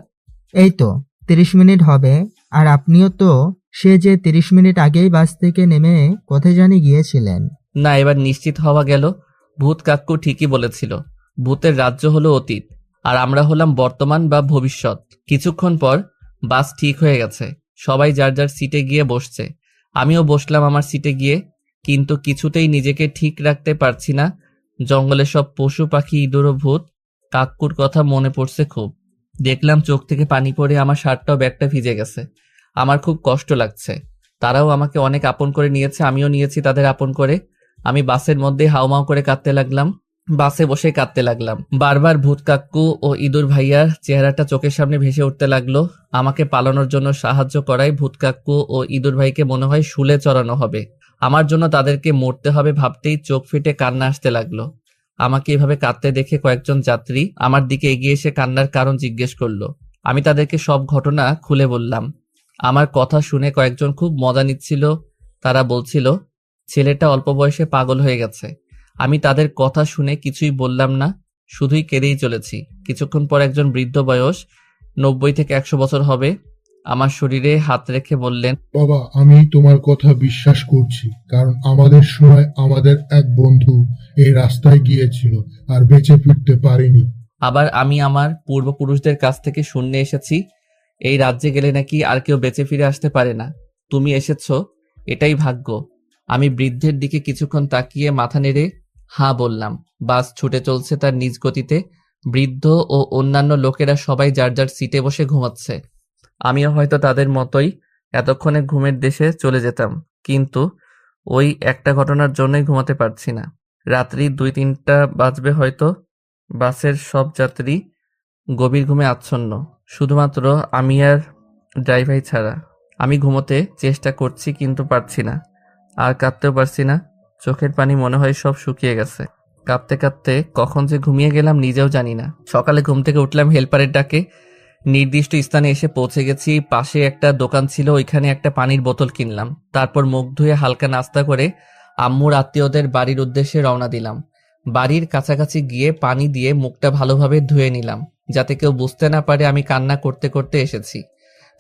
এই তো 30 মিনিট হবে। আর আপনিও তো সে যে 30 মিনিট আগেই বাস থেকে নেমে কোথায় জানি গিয়েছিলেন। না, এবার নিশ্চিত হওয়া গেল। ভূত কাক্কু ঠিকই বলেছিল, ভূতের রাজ্য হলো অতীত আর আমরা হলাম বর্তমান বা ভবিষ্যৎ। কিছুক্ষণ পর বাস ঠিক হয়ে গেছে, সবাই যার যার সিটে গিয়ে বসছে। আমিও বসলাম আমার সিটে গিয়ে, কিন্তু কিছুতেই নিজেকে ঠিক রাখতে পারছি না। জঙ্গলে সব পশু পাখি, ইঁদুর ও ভূত কাক্কুর কথা মনে পড়ছে খুব। দেখলাম চোখ থেকে পানি পড়ে আমার শার্টটাও ব্যাগটা ভিজে গেছে। আমার খুব কষ্ট লাগছে। তারাও আমাকে অনেক আপন করে নিয়েছে, আমিও নিয়েছি তাদের আপন করে। আমি বাসের মধ্যে হাউমাউ করে কাঁদতে লাগলাম, বাসে বসে কাঁদতে লাগলাম। বারবার ভূত কাক্কু ও ইঁদুর ভাইয়ার চেহারাটা চোখের সামনে ভেসে উঠতে লাগলো। আমাকে পালানোর জন্য সাহায্য করায় ভূত কাক্কু ও ইঁদুর ভাইকে মনে হয় শুলে চড়ানো হবে। আমার জন্য তাদেরকে মরতে হবে ভাবতেই চোখ ফেটে কান্না আসতে লাগলো। আমাকে এভাবে কাঁদতে দেখে কয়েকজন যাত্রী আমার দিকে এগিয়ে এসে কান্নার কারণ জিজ্ঞেস করলো। আমি তাদেরকে সব ঘটনা খুলে বললাম। আমার কথা শুনে কয়েকজন খুব মজা নিচ্ছিল। তারা বলছিল, ছেলেটা অল্প বয়সে পাগল হয়ে গেছে। আমি তাদের কথা শুনে কিছুই বললাম না, শুধুই কেঁদেই চলেছি। কিছুক্ষণ পর একজন বৃদ্ধ, বয়স 90 থেকে 100 বছর হবে, আমার শরীরে হাত রেখে বললেন, বাবা, আমি তোমার কথা বিশ্বাস করছি, কারণ আমাদের সময় আমাদের এক বন্ধু এই রাস্তায় গিয়েছিল আর বেঁচে ফিরতে পারেনি। আবার আমি আমার পূর্বপুরুষদের কাছ থেকে শুনে এসেছি এই রাজ্যে গেলে নাকি আর কেউ বেঁচে ফিরে আসতে পারে না। তুমি এসেছো, এটাই ভাগ্য। আমি বৃদ্ধের দিকে কিছুক্ষণ তাকিয়ে মাথা নেড়ে হ্যাঁ বললাম। বাস ছুটে চলছে তার নিজ গতিতে। বৃদ্ধ ও অন্যান্য লোকেরা সবাই যার যার সিটে বসে ঘুমাচ্ছে। আমিও হয়তো তাদের মতোই এতক্ষণে ঘুমের দেশে চলে যেতাম, কিন্তু ওই একটা ঘটনার জন্যই ঘুমাতে পারছি না। রাত্রি 2-3টা বাজবে হয়তো। বাসের সব যাত্রী গভীর ঘুমে আচ্ছন্ন, শুধুমাত্র আমি আর ড্রাইভার ছাড়া। আমি ঘুমোতে চেষ্টা করছি কিন্তু পারছি না, আর কাঁদতেও পারছি না। চোখের পানি মনে হয় সব শুকিয়ে গেছে। কাঁদতে কাঁদতে কখন যে ঘুমিয়ে গেলাম নিজেও জানি না। সকালে ঘুম থেকে উঠলাম হেল্পারের ডাকে। নির্দিষ্ট স্থানে এসে পৌঁছে গেছি। পাশে একটা দোকান ছিল, ওইখানে একটা পানির বোতল কিনলাম। তারপর মুখ ধুয়ে হালকা নাস্তা করে আম্মুর আত্মীয়দের বাড়ির উদ্দেশ্যে রওনা দিলাম। বাড়ির কাছাকাছি গিয়ে পানি দিয়ে মুখটা ভালোভাবে ধুয়ে নিলাম, যাতে কেউ বুঝতে না পারে আমি কান্না করতে করতে এসেছি।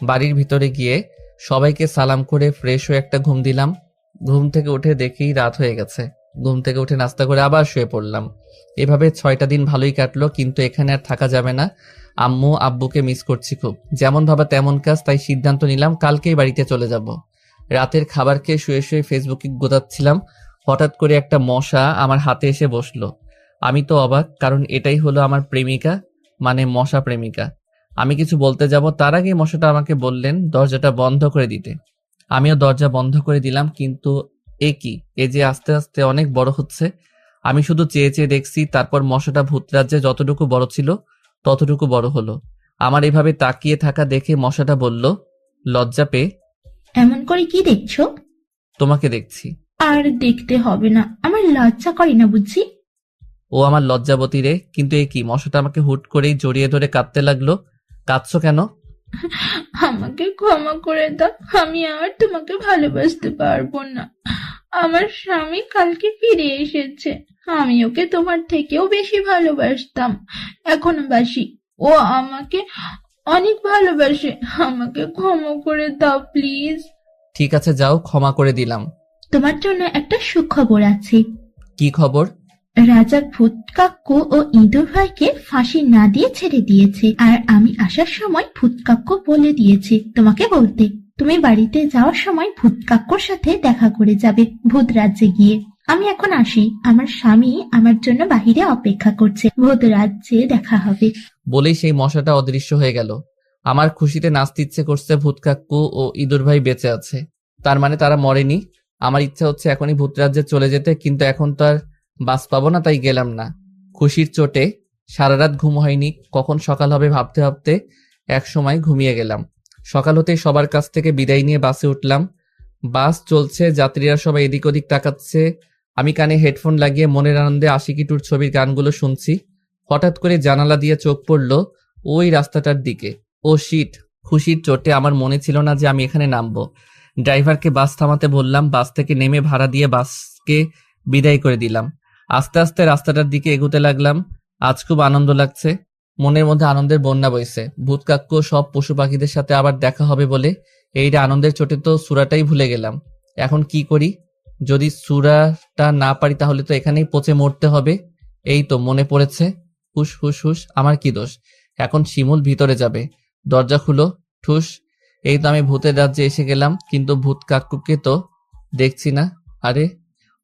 বাড়ির ভিতরে গিয়ে সবাইকে সালাম করে ফ্রেশ হয়ে একটা ঘুম দিলাম। ঘুম থেকে উঠে দেখি রাত হয়ে গেছে। ঘুম থেকে উঠে নাস্তা করে আবার শুয়ে পড়লাম। এভাবে 6টা দিন ভালোই কাটলো, কিন্তু এখানে আর থাকা যাবে না। আম্মু আব্বুকে মিস করছি খুব। যেমন ভাবা তেমন কাজ, তাই সিদ্ধান্ত নিলাম কালকেই বাড়িতে চলে যাব। রাতের খাবার খেয়ে শুয়ে শুয়ে ফেসবুকে গোতাচ্ছিলাম, হঠাৎ করে একটা মশা আমার হাতে এসে বসলো। আমি তো অবাক, কারণ এটাই হলো আমার প্রেমিকা, মানে মশা প্রেমিকা। আমি কিছু বলতে যাব তার আগে মশাটা আমাকে বললেন দরজাটা বন্ধ করে দিতে। আমিও দরজা বন্ধ করে দিলাম, কিন্তু এ কি, এ যে আস্তে আস্তে অনেক বড় হচ্ছে। আমি শুধু চেয়ে চেয়ে দেখছি, তারপর মশাটা ভূতরাজ্যে যতটুকু বড় ছিল ততটুকু বড় হলো। আমার এভাবে তাকিয়ে থাকা দেখে মশাটা বলল, লজ্জা পেয়ে, এমন করে কি দেখছো? তোমাকে দেখছি। আর দেখতে হবে না, আমার লজ্জা করে না বুঝছি। ও আমার লজ্জাবতী রে। কিন্তু এ কি, মশাটা আমাকে হুট করেই জড়িয়ে ধরে কাঁদতে লাগলো। কাঁদছো কেন? আমাকে ক্ষমা করে দাও, আমি আর তোমাকে ভালোবাসতে পারবো না। আমার স্বামী কালকে ফিরে এসেছে, আমি ওকে তোমার থেকেও বেশি ভালোবাসতাম, এখনো বাসি। ও আমাকে অনেক ভালোবাসে, আমাকে ক্ষমা করে দাও প্লিজ। ঠিক আছে, যাও, ক্ষমা করে দিলাম। তোমার জন্য একটা সুখবর আছে। কি খবর? রাজা ভূত কাক্কু ও ইঁদুর ভাইকে ফাঁসি না দিয়ে ছেড়ে দিয়েছে, আর আমি আসার সময় ভূত কাক্কু বলে দিয়েছে তোমাকে বলতে। তুমি বাড়িতে যাওয়ার সময় ভূত কাক্কুর সাথে দেখা করে যাবে ভূত রাজ্যে গিয়ে। আমি এখন আসি, আমার স্বামী আমার জন্য বাহিরে অপেক্ষা করছে, ভূত রাজ্যে দেখা হবে। বলেই সেই মশাটা অদৃশ্য হয়ে গেল। আমার খুশিতে নাচতে ইচ্ছে করছে। ভূত কাক্কু ও ইঁদুর ভাই বেঁচে আছে, তার মানে তারা মরেনি। আমার ইচ্ছা হচ্ছে এখনই ভূত রাজ্যে চলে যেতে, কিন্তু এখন তো আর বাস পাবো না, তাই গেলাম না। খুশির চোটে সারা রাত ঘুম হয়নি, কখন সকাল হবে ভাবতে ভাবতে এক সময় ঘুমিয়ে গেলাম। সকাল হতেই সবার কাছ থেকে বিদায় নিয়ে বাসে উঠলাম। বাস চলছে, যাত্রীরা সবাই এদিক ওদিক তাকাচ্ছে। আমি কানে হেডফোন লাগিয়ে মনের আনন্দে আশিকি টুর ছবির গানগুলো শুনছি। হঠাৎ করে জানালা দিয়ে চোখ পড়লো ওই রাস্তাটার দিকে। ও শিট! খুশির চোটে আমার মনে ছিল না যে আমি এখানে নামবো। ড্রাইভারকে বাস থামাতে বললাম, বাস থেকে নেমে ভাড়া দিয়ে বাসকে বিদায় করে দিলাম। আস্তে আস্তে রাস্তাটার দিকে এগোতে লাগলাম। আজ খুব আনন্দ লাগছে, মনের মধ্যে আনন্দের বন্যা বইছে। ভূত কাক্কু সব পশু পাখিদের সাথে আবার দেখা হবে বলে এইটা আনন্দের চোটে তো সূরাটাই ভুলে গেলাম। এখন কি করি? যদি সূরাটা না পারি তাহলে তো এখানেই পচে মরতে হবে। এই তো মনে পড়েছে। হুস হুস হুস, আমার কি দোষ? এখন শিমুল ভিতরে যাবে, দরজা খুলো। ঠুস! এই তো আমি ভূতের রাজ্যে এসে গেলাম, কিন্তু ভূত কাক্কুকে তো দেখছি না। আরে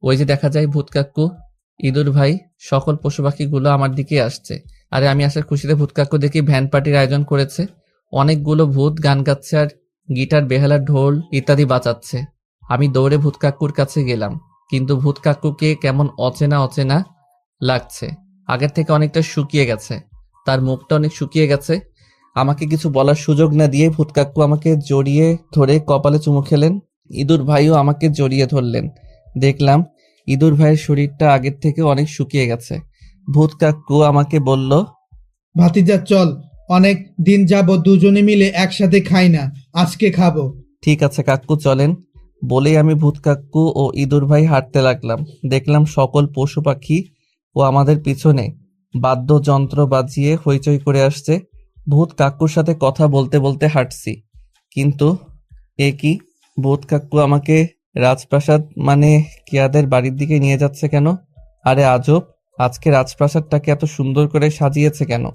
ওই যে দেখা যায় ভূত কাক্কু, ইঁদুর ভাই, সকল পশু পাখিগুলো আমার দিকে আসছে। আরে আমি আসার খুশিতে ভূত কাক্কু দেখি ভ্যান পার্টির আয়োজন করেছে। অনেকগুলো ভূত গান গাচ্ছে আর গিটার, বেহালা, ঢোল ইত্যাদি বাজাচ্ছে। আমি দৌড়ে ভূত কাক্কুর কাছে গেলাম, কিন্তু ভূত কাক্কুকে কেমন অচেনা অচেনা লাগছে। আগের থেকে অনেকটা শুকিয়ে গেছে, তার মুখটা অনেক শুকিয়ে গেছে। আমাকে কিছু বলার সুযোগ না দিয়ে ভূত কাক্কু আমাকে জড়িয়ে ধরে কপালে চুমু খেলেন। ইঁদুর ভাইও আমাকে জড়িয়ে ধরলেন। দেখলাম ইঁদুর ভাইয়ের শরীরটা আগের থেকে অনেক শুকিয়ে গেছে। ভূত কাক্কু আমাকে বলল, ভাতিজা চল, অনেক দিন যাবত দুজনে মিলে একসাথে খাই না, আজকে খাবো। ঠিক আছে কাক্কু, চলেন। বলেই আমি ভূত কাক্কু ও ইঁদুর ভাই হাঁটতে লাগলাম। দেখলাম সকল পশু পাখি ও আমাদের পিছনে বাদ্যযন্ত্র বাজিয়ে হইচই করে আসছে। ভূত কাক্কুর সাথে কথা বলতে বলতে হাঁটছি, কিন্তু এ কি, ভূত কাক্কু আমাকে রাজপ্রাসাদ মানে কিয়াদের বাড়ির দিকে নিয়ে যাচ্ছে কেন? আরে আজব, আজকে রাজপ্রাসাদটাকে এত সুন্দর করে সাজিয়েছে কেন?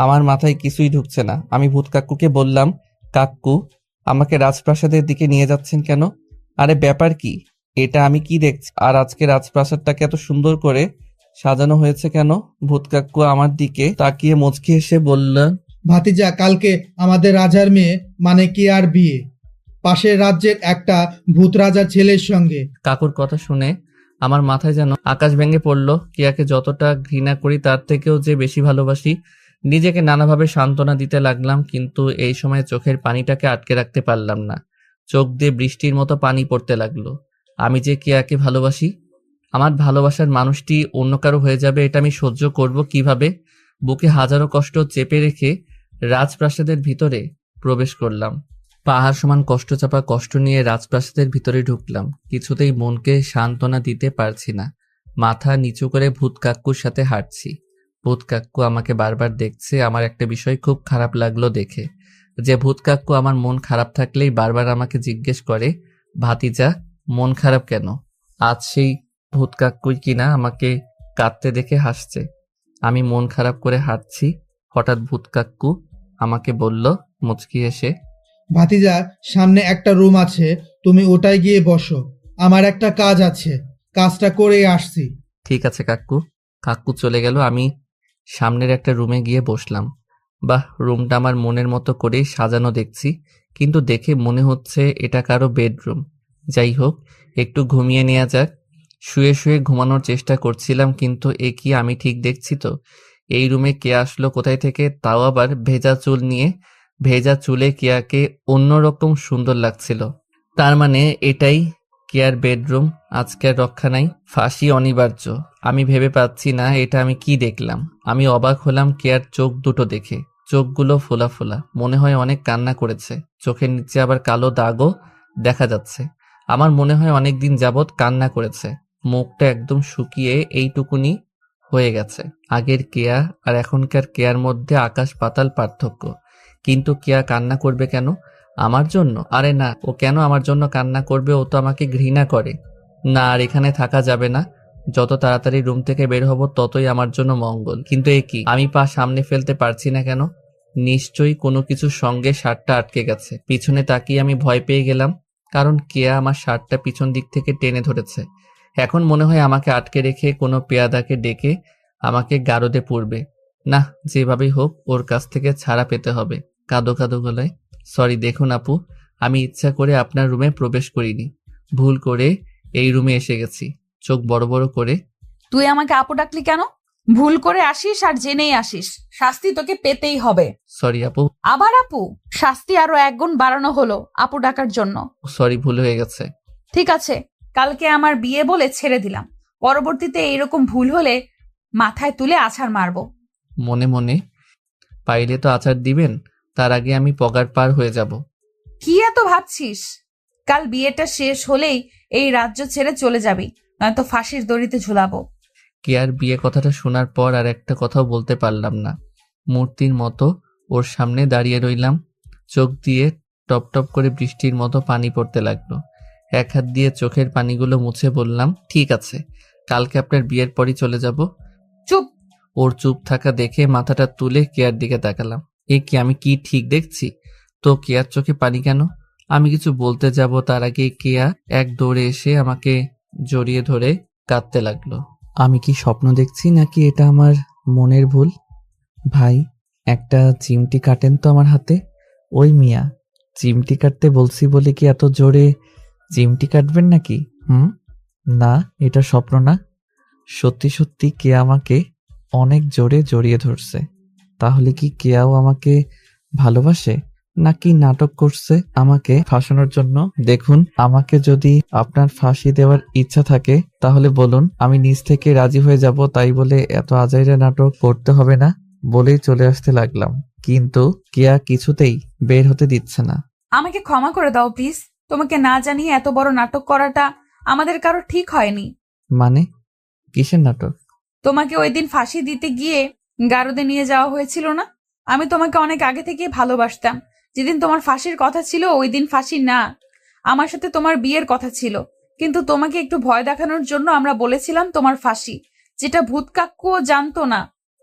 আমার মাথায় কিছুই ঢুকছে না। আমি ভূত কাক্কুকে বললাম, কাক্কু, আমাকে রাজপ্রাসাদের দিকে নিয়ে যাচ্ছেন কেন? আরে ব্যাপার কি? এটা আমি কি দেখছি? আর আজকে রাজপ্রাসাদটাকে এত সুন্দর করে সাজানো হয়েছে কেন? ভূত কাক্কু আমার দিকে তাকিয়ে মুচকি হেসে বললেন, ভাতিজা, কালকে আমাদের রাজার মেয়ে মানে কি আর বিয়ে, পাশের রাজ্যের একটা ভূত রাজার ছেলের সঙ্গে। কাকুর কথা শুনে আমার মাথায় যেন আকাশ ভেঙে পড়ল। কিয়াকে যতটা ঘৃণা করি তার থেকেও যে বেশি ভালোবাসি। নিজেকে নানাভাবে সান্ত্বনা দিতে লাগলাম, কিন্তু এই সময় চোখের পানিটাকে আটকে রাখতে পারলাম না। চোখ দিয়ে বৃষ্টির মতো পানি পড়তে লাগলো। আমি যে কিয়াকে ভালোবাসি, আমার ভালোবাসার মানুষটি অন্য কারো হয়ে যাবে, এটা আমি সহ্য করব কিভাবে? বুকে হাজারো কষ্ট চেপে রেখে রাজপ্রাসাদের ভিতরে প্রবেশ করলাম। পাহাড় সমান কষ্ট চাপা কষ্ট নিয়ে রাজপ্রাসাদের ভিতরে ঢুকলাম। কিছুতেই মনকে সান্ত্বনা দিতে পারছি না। মাথা নিচু করে ভূত কাক্কুর সাথে হাঁটছি। ভূত কাক্কু আমাকে বারবার দেখছে। আমার একটা বিষয় খুব খারাপ লাগলো দেখে, যে ভূত কাক্কু আমার মন খারাপ থাকলেই বারবার আমাকে জিজ্ঞেস করে, ভাতিজা মন খারাপ কেন? আজ সেই ভূত কাক্কুই কিনা আমাকে কাঁদতে দেখে হাসছে। আমি মন খারাপ করে হাঁটছি। হঠাৎ ভূত কাক্কু আমাকে বলল মুচকি এসে, ভাতিজা, সামনে একটা রুম আছে, তুমি ওটায় গিয়ে বসো, আমার একটা কাজ আছে, কাজটা করে আসছি। ঠিক আছে কাক্কু। কাক্কু চলে গেল। আমি সামনের একটা রুমে গিয়ে বসলাম। বাহ, রুমটা আমার মনের মতো করেই সাজানো দেখছি, কিন্তু দেখে মনে হচ্ছে এটা কারো বেডরুম। যাই হোক, একটু ঘুমিয়ে নেওয়া যাক। শুয়ে শুয়ে ঘুমানোর চেষ্টা করছিলাম, কিন্তু এ কি আমি ঠিক দেখছি তো? এই রুমে কে আসলো কোথায় থেকে, তাও আবার ভেজা চুল নিয়ে। ভেজা চুলে কেয়াকে অন্যরকম সুন্দর লাগছিল। তার মানে এটাই কেয়ার বেডরুম। আজকে আর রক্ষা নাই, ফাঁসি অনিবার্য। আমি ভেবে পাচ্ছি না এটা আমি কি দেখলাম। আমি অবাক হলাম কেয়ার চোখ দুটো দেখে। চোখগুলো ফোলা ফোলা, মনে হয় অনেক কান্না করেছে। চোখের নিচে আবার কালো দাগও দেখা যাচ্ছে। আমার মনে হয় অনেক দিন যাবৎ কান্না করেছে। মুখটা একদম শুকিয়ে এইটুকুনি হয়ে গেছে। আগের কেয়া আর এখনকার কেয়ার মধ্যে আকাশ পাতাল পার্থক্য। কিন্তু কেয়া কান্না করবে কেন? আমার জন্য? আরে না, ও কেন আমার জন্য কান্না করবে? ও তো আমাকে ঘৃণা করে। না, আর এখানে থাকা যাবে না। যত তাড়াতাড়ি রুম থেকে বের হব ততই আমার জন্য মঙ্গল। কিন্তু এ কি, আমি পা সামনে ফেলতে পারছি না কেন? নিশ্চয়ই কোনো কিছুর সঙ্গে শার্টটা আটকে গেছে। পিছনে তাকিয়ে আমি ভয় পেয়ে গেলাম, কারণ কেয়া আমার শার্টটা পিছন দিক থেকে টেনে ধরেছে। এখন মনে হয় আমাকে আটকে রেখে কোনো পেয়াদাকে ডেকে আমাকে গারদে পুরবে। না, যেভাবেই হোক ওর কাছ থেকে ছাড়া পেতে হবে। কাঁদো কাঁদো গলায়, সরি দেখুন আপু, আমি ইচ্ছা করে আপনার রুমে প্রবেশ করিনি। ভুল করে এই রুমে এসে গেছি। চোখ বড় বড় করে, তুই আমাকে আপু ডাকলি কেন? ভুল করে আসিস আর জেনেই আসিস, শাস্তি তোকে পেতেই হবে। সরি আপু। আবার আপু? শাস্তি আরো 1 গুণ বাড়ানো হলো আপু ডাকার জন্য। সরি, ভুল হয়ে গেছে। ঠিক আছে, কালকে আমার বিয়ে বলে ছেড়ে দিলাম। পরবর্তীতে এইরকম ভুল হলে মাথায় তুলে আছাড় মারবো। মনে মনে, পাইলে তো আচার দিবেন, তার আগে আমি পগার পার হয়ে যাব। কি এত ভাবছিস? কাল বিয়েটা শেষ হলেই এই রাজ্য ছেড়ে চলে যাবি, নয়তো ফাঁসির দড়িতে ঝুলাবো। কেয়ার বিয়ে কথাটা শোনার পর আর একটা কথাও বলতে পারলাম না। মূর্তির মতো ওর সামনে দাঁড়িয়ে রইলাম। চোখ দিয়ে টপ টপ করে বৃষ্টির মতো পানি পড়তে লাগলো। এক হাত দিয়ে চোখের পানিগুলো মুছে বললাম, ঠিক আছে, কালকে আপনার বিয়ের পরই চলে যাব। চুপ। ওর চুপ থাকা দেখে মাথাটা তুলে কেয়ার দিকে তাকালাম। এ কি, আমি কি ঠিক দেখছি? তো কেয়ার চোখে পানি কেন? আমি কিছু বলতে যাব তার আগে কেয়া এক দৌড়ে এসে আমাকে জড়িয়ে ধরে কাঁদতে লাগলো। আমি কি স্বপ্ন দেখছি নাকি এটা আমার মনের ভুল? ভাই, একটা চিমটি কাটেন তো আমার হাতে। ওই মিয়া, চিমটি কাটতে বলছি বলে কি এত জোরে চিমটি কাটবেন নাকি? না, এটা স্বপ্ন না, সত্যি সত্যি কে আমাকে অনেক জোরে জড়িয়ে ধরছে। তাহলে কি কেয়াও আমাকে ভালোবাসে নাকি নাটক করছে আমাকে ফাঁসানোর জন্য? দেখুন, আমাকে যদি আপনার ফাঁসি দেওয়ার ইচ্ছা থাকে তাহলে বলুন, আমি নিজ থেকে রাজি হয়ে যাব। তাই বলে এত আজাইরা নাটক করতে হবে না বলেই চলে আসতে লাগলাম। কিন্তু কেয়া কিছুতেই বের হতে দিচ্ছে না। আমাকে ক্ষমা করে দাও প্লিজ। তোমাকে না জানিয়ে এত বড় নাটক করাটা আমাদের কারো ঠিক হয়নি। মানে কিসের নাটক? তোমাকে ওই দিন ফাঁসি দিতে গিয়ে গারদে নিয়ে যাওয়া হয়েছিল না? আমি তোমাকে অনেক আগে থেকে ভালোবাসতাম। যেদিন তোমার ফাঁসির কথা ছিল ওই দিন ফাঁসি না, আমার সাথে তোমার বিয়ের কথা ছিল। কিন্তু তোমাকে একটু ভয় দেখানোর জন্য আমরা বলেছিলাম তোমার ফাঁসি, যেটা ভূত কাক্কুও জানতো না।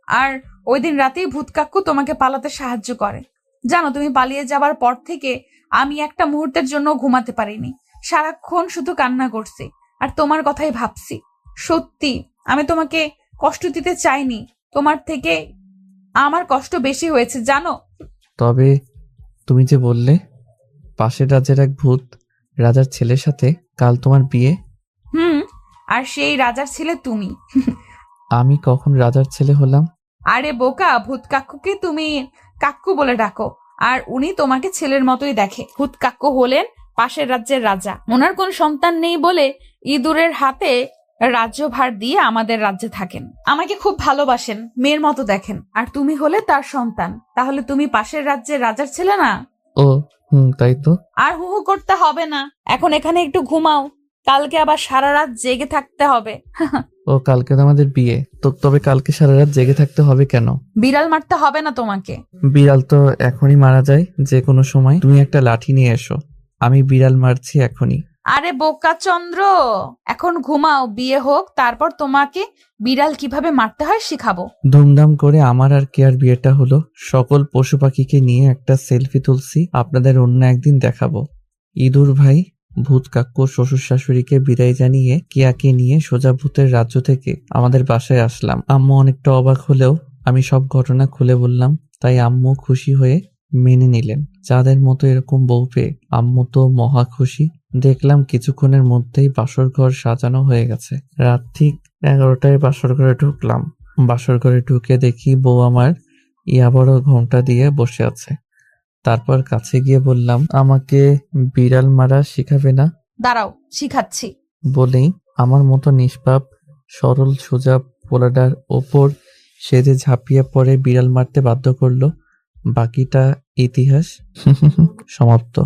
আর ওই দিন রাতেই ভূত কাক্কু তোমাকে পালাতে সাহায্য করে। জানো, তুমি পালিয়ে যাবার পর থেকে আমি একটা মুহূর্তের জন্য ঘুমাতে পারিনি। সারাক্ষণ শুধু কান্না করছি আর তোমার কথাই ভাবছি। সত্যি আমি তোমাকে কষ্ট দিতে চাইনি, তোমার থেকে আমার কষ্ট বেশি হয়েছে জানো। তবে তুমি যে বললে পাশের রাজ্যের এক ভূত রাজার ছেলের সাথে কাল তোমার বিয়ে। আর সেই রাজার ছেলে তুমি। আমি কখন রাজার ছেলে হলাম? আরে বোকা, ভূত কাক্কুকে তুমি কাক্কু বলে ডাকো, আর উনি তোমাকে ছেলের মতোই দেখে। ভূত কাক্কু হলেন পাশের রাজ্যের রাজা। ওনার কোন সন্তান নেই বলে ইঁদুরের হাতে রাজ্যভার দিয়ে আমাদের রাজ্যে থাকেন। আমাকে খুব ভালোবাসেন, মেয়ের মতো দেখেন। আর তুমি হলে তার সন্তান। তাহলে তুমি পাশের রাজ্যের রাজার ছেলে না? ও তাই তো। আর হু হু করতে হবে না, এখন এখানে একটু ঘুমাও। কালকে আবার সারা রাত জেগে থাকতে হবে। ও কালকে তো আমাদের বিয়ে, তো তবে কালকে সারা রাত জেগে থাকতে হবে কেন? বিড়াল মারতে হবে না তোমাকে। বিড়াল তো এখনই মারা যায় যে কোনো সময়। তুমি একটা লাঠি নিয়ে এসো, আমি বিড়াল মারছি এখনই। আরে বোকা চন্দ্র, এখন ঘুমাও, বিয়ে হোক, তারপর তোমাকে বিড়াল কিভাবে মারতে হয় শিখাবো। ধুমধাম করে আমার আর কেয়ার বিয়েটা হলো। সকল পশু পাখিকে নিয়ে একটা সেলফি তুলছি, আপনাদের অন্য একদিন দেখাবো। ইঁদুর ভাই, ভূত কাক্কু, শ্বশুর শাশুড়িকে বিদায় জানিয়ে কেয়াকে নিয়ে সোজা ভূতের রাজ্য থেকে আমাদের বাসায় আসলাম। আম্মু অনেকটা অবাক হলেও আমি সব ঘটনা খুলে বললাম, তাই আম্মু খুশি হয়ে মেনে নিলেন। যাদের মতো এরকম বউ পেয়ে আম্মু তো মহা খুশি। দেখলাম কিছুক্ষণের মধ্যেই বাসর ঘর সাজানো হয়ে গেছে। রাত ঠিক 11টায় বাসর ঘরে ঢুকলাম। বাসর ঘরে ঢুকে দেখি বউ আমার বড় ঘোমটা দিয়ে বসে আছে। তারপর কাছে গিয়ে বললাম, আমাকে বিড়াল মারা শিখাবে না? দাঁড়াও, শিখাচ্ছি। বলেই আমার মতো নিষ্পাপ সরল সোজা পোলাডার ওপর সে যে ঝাঁপিয়ে পড়ে বিড়াল মারতে বাধ্য করলো। বাকিটা ইতিহাস। সমাপ্ত।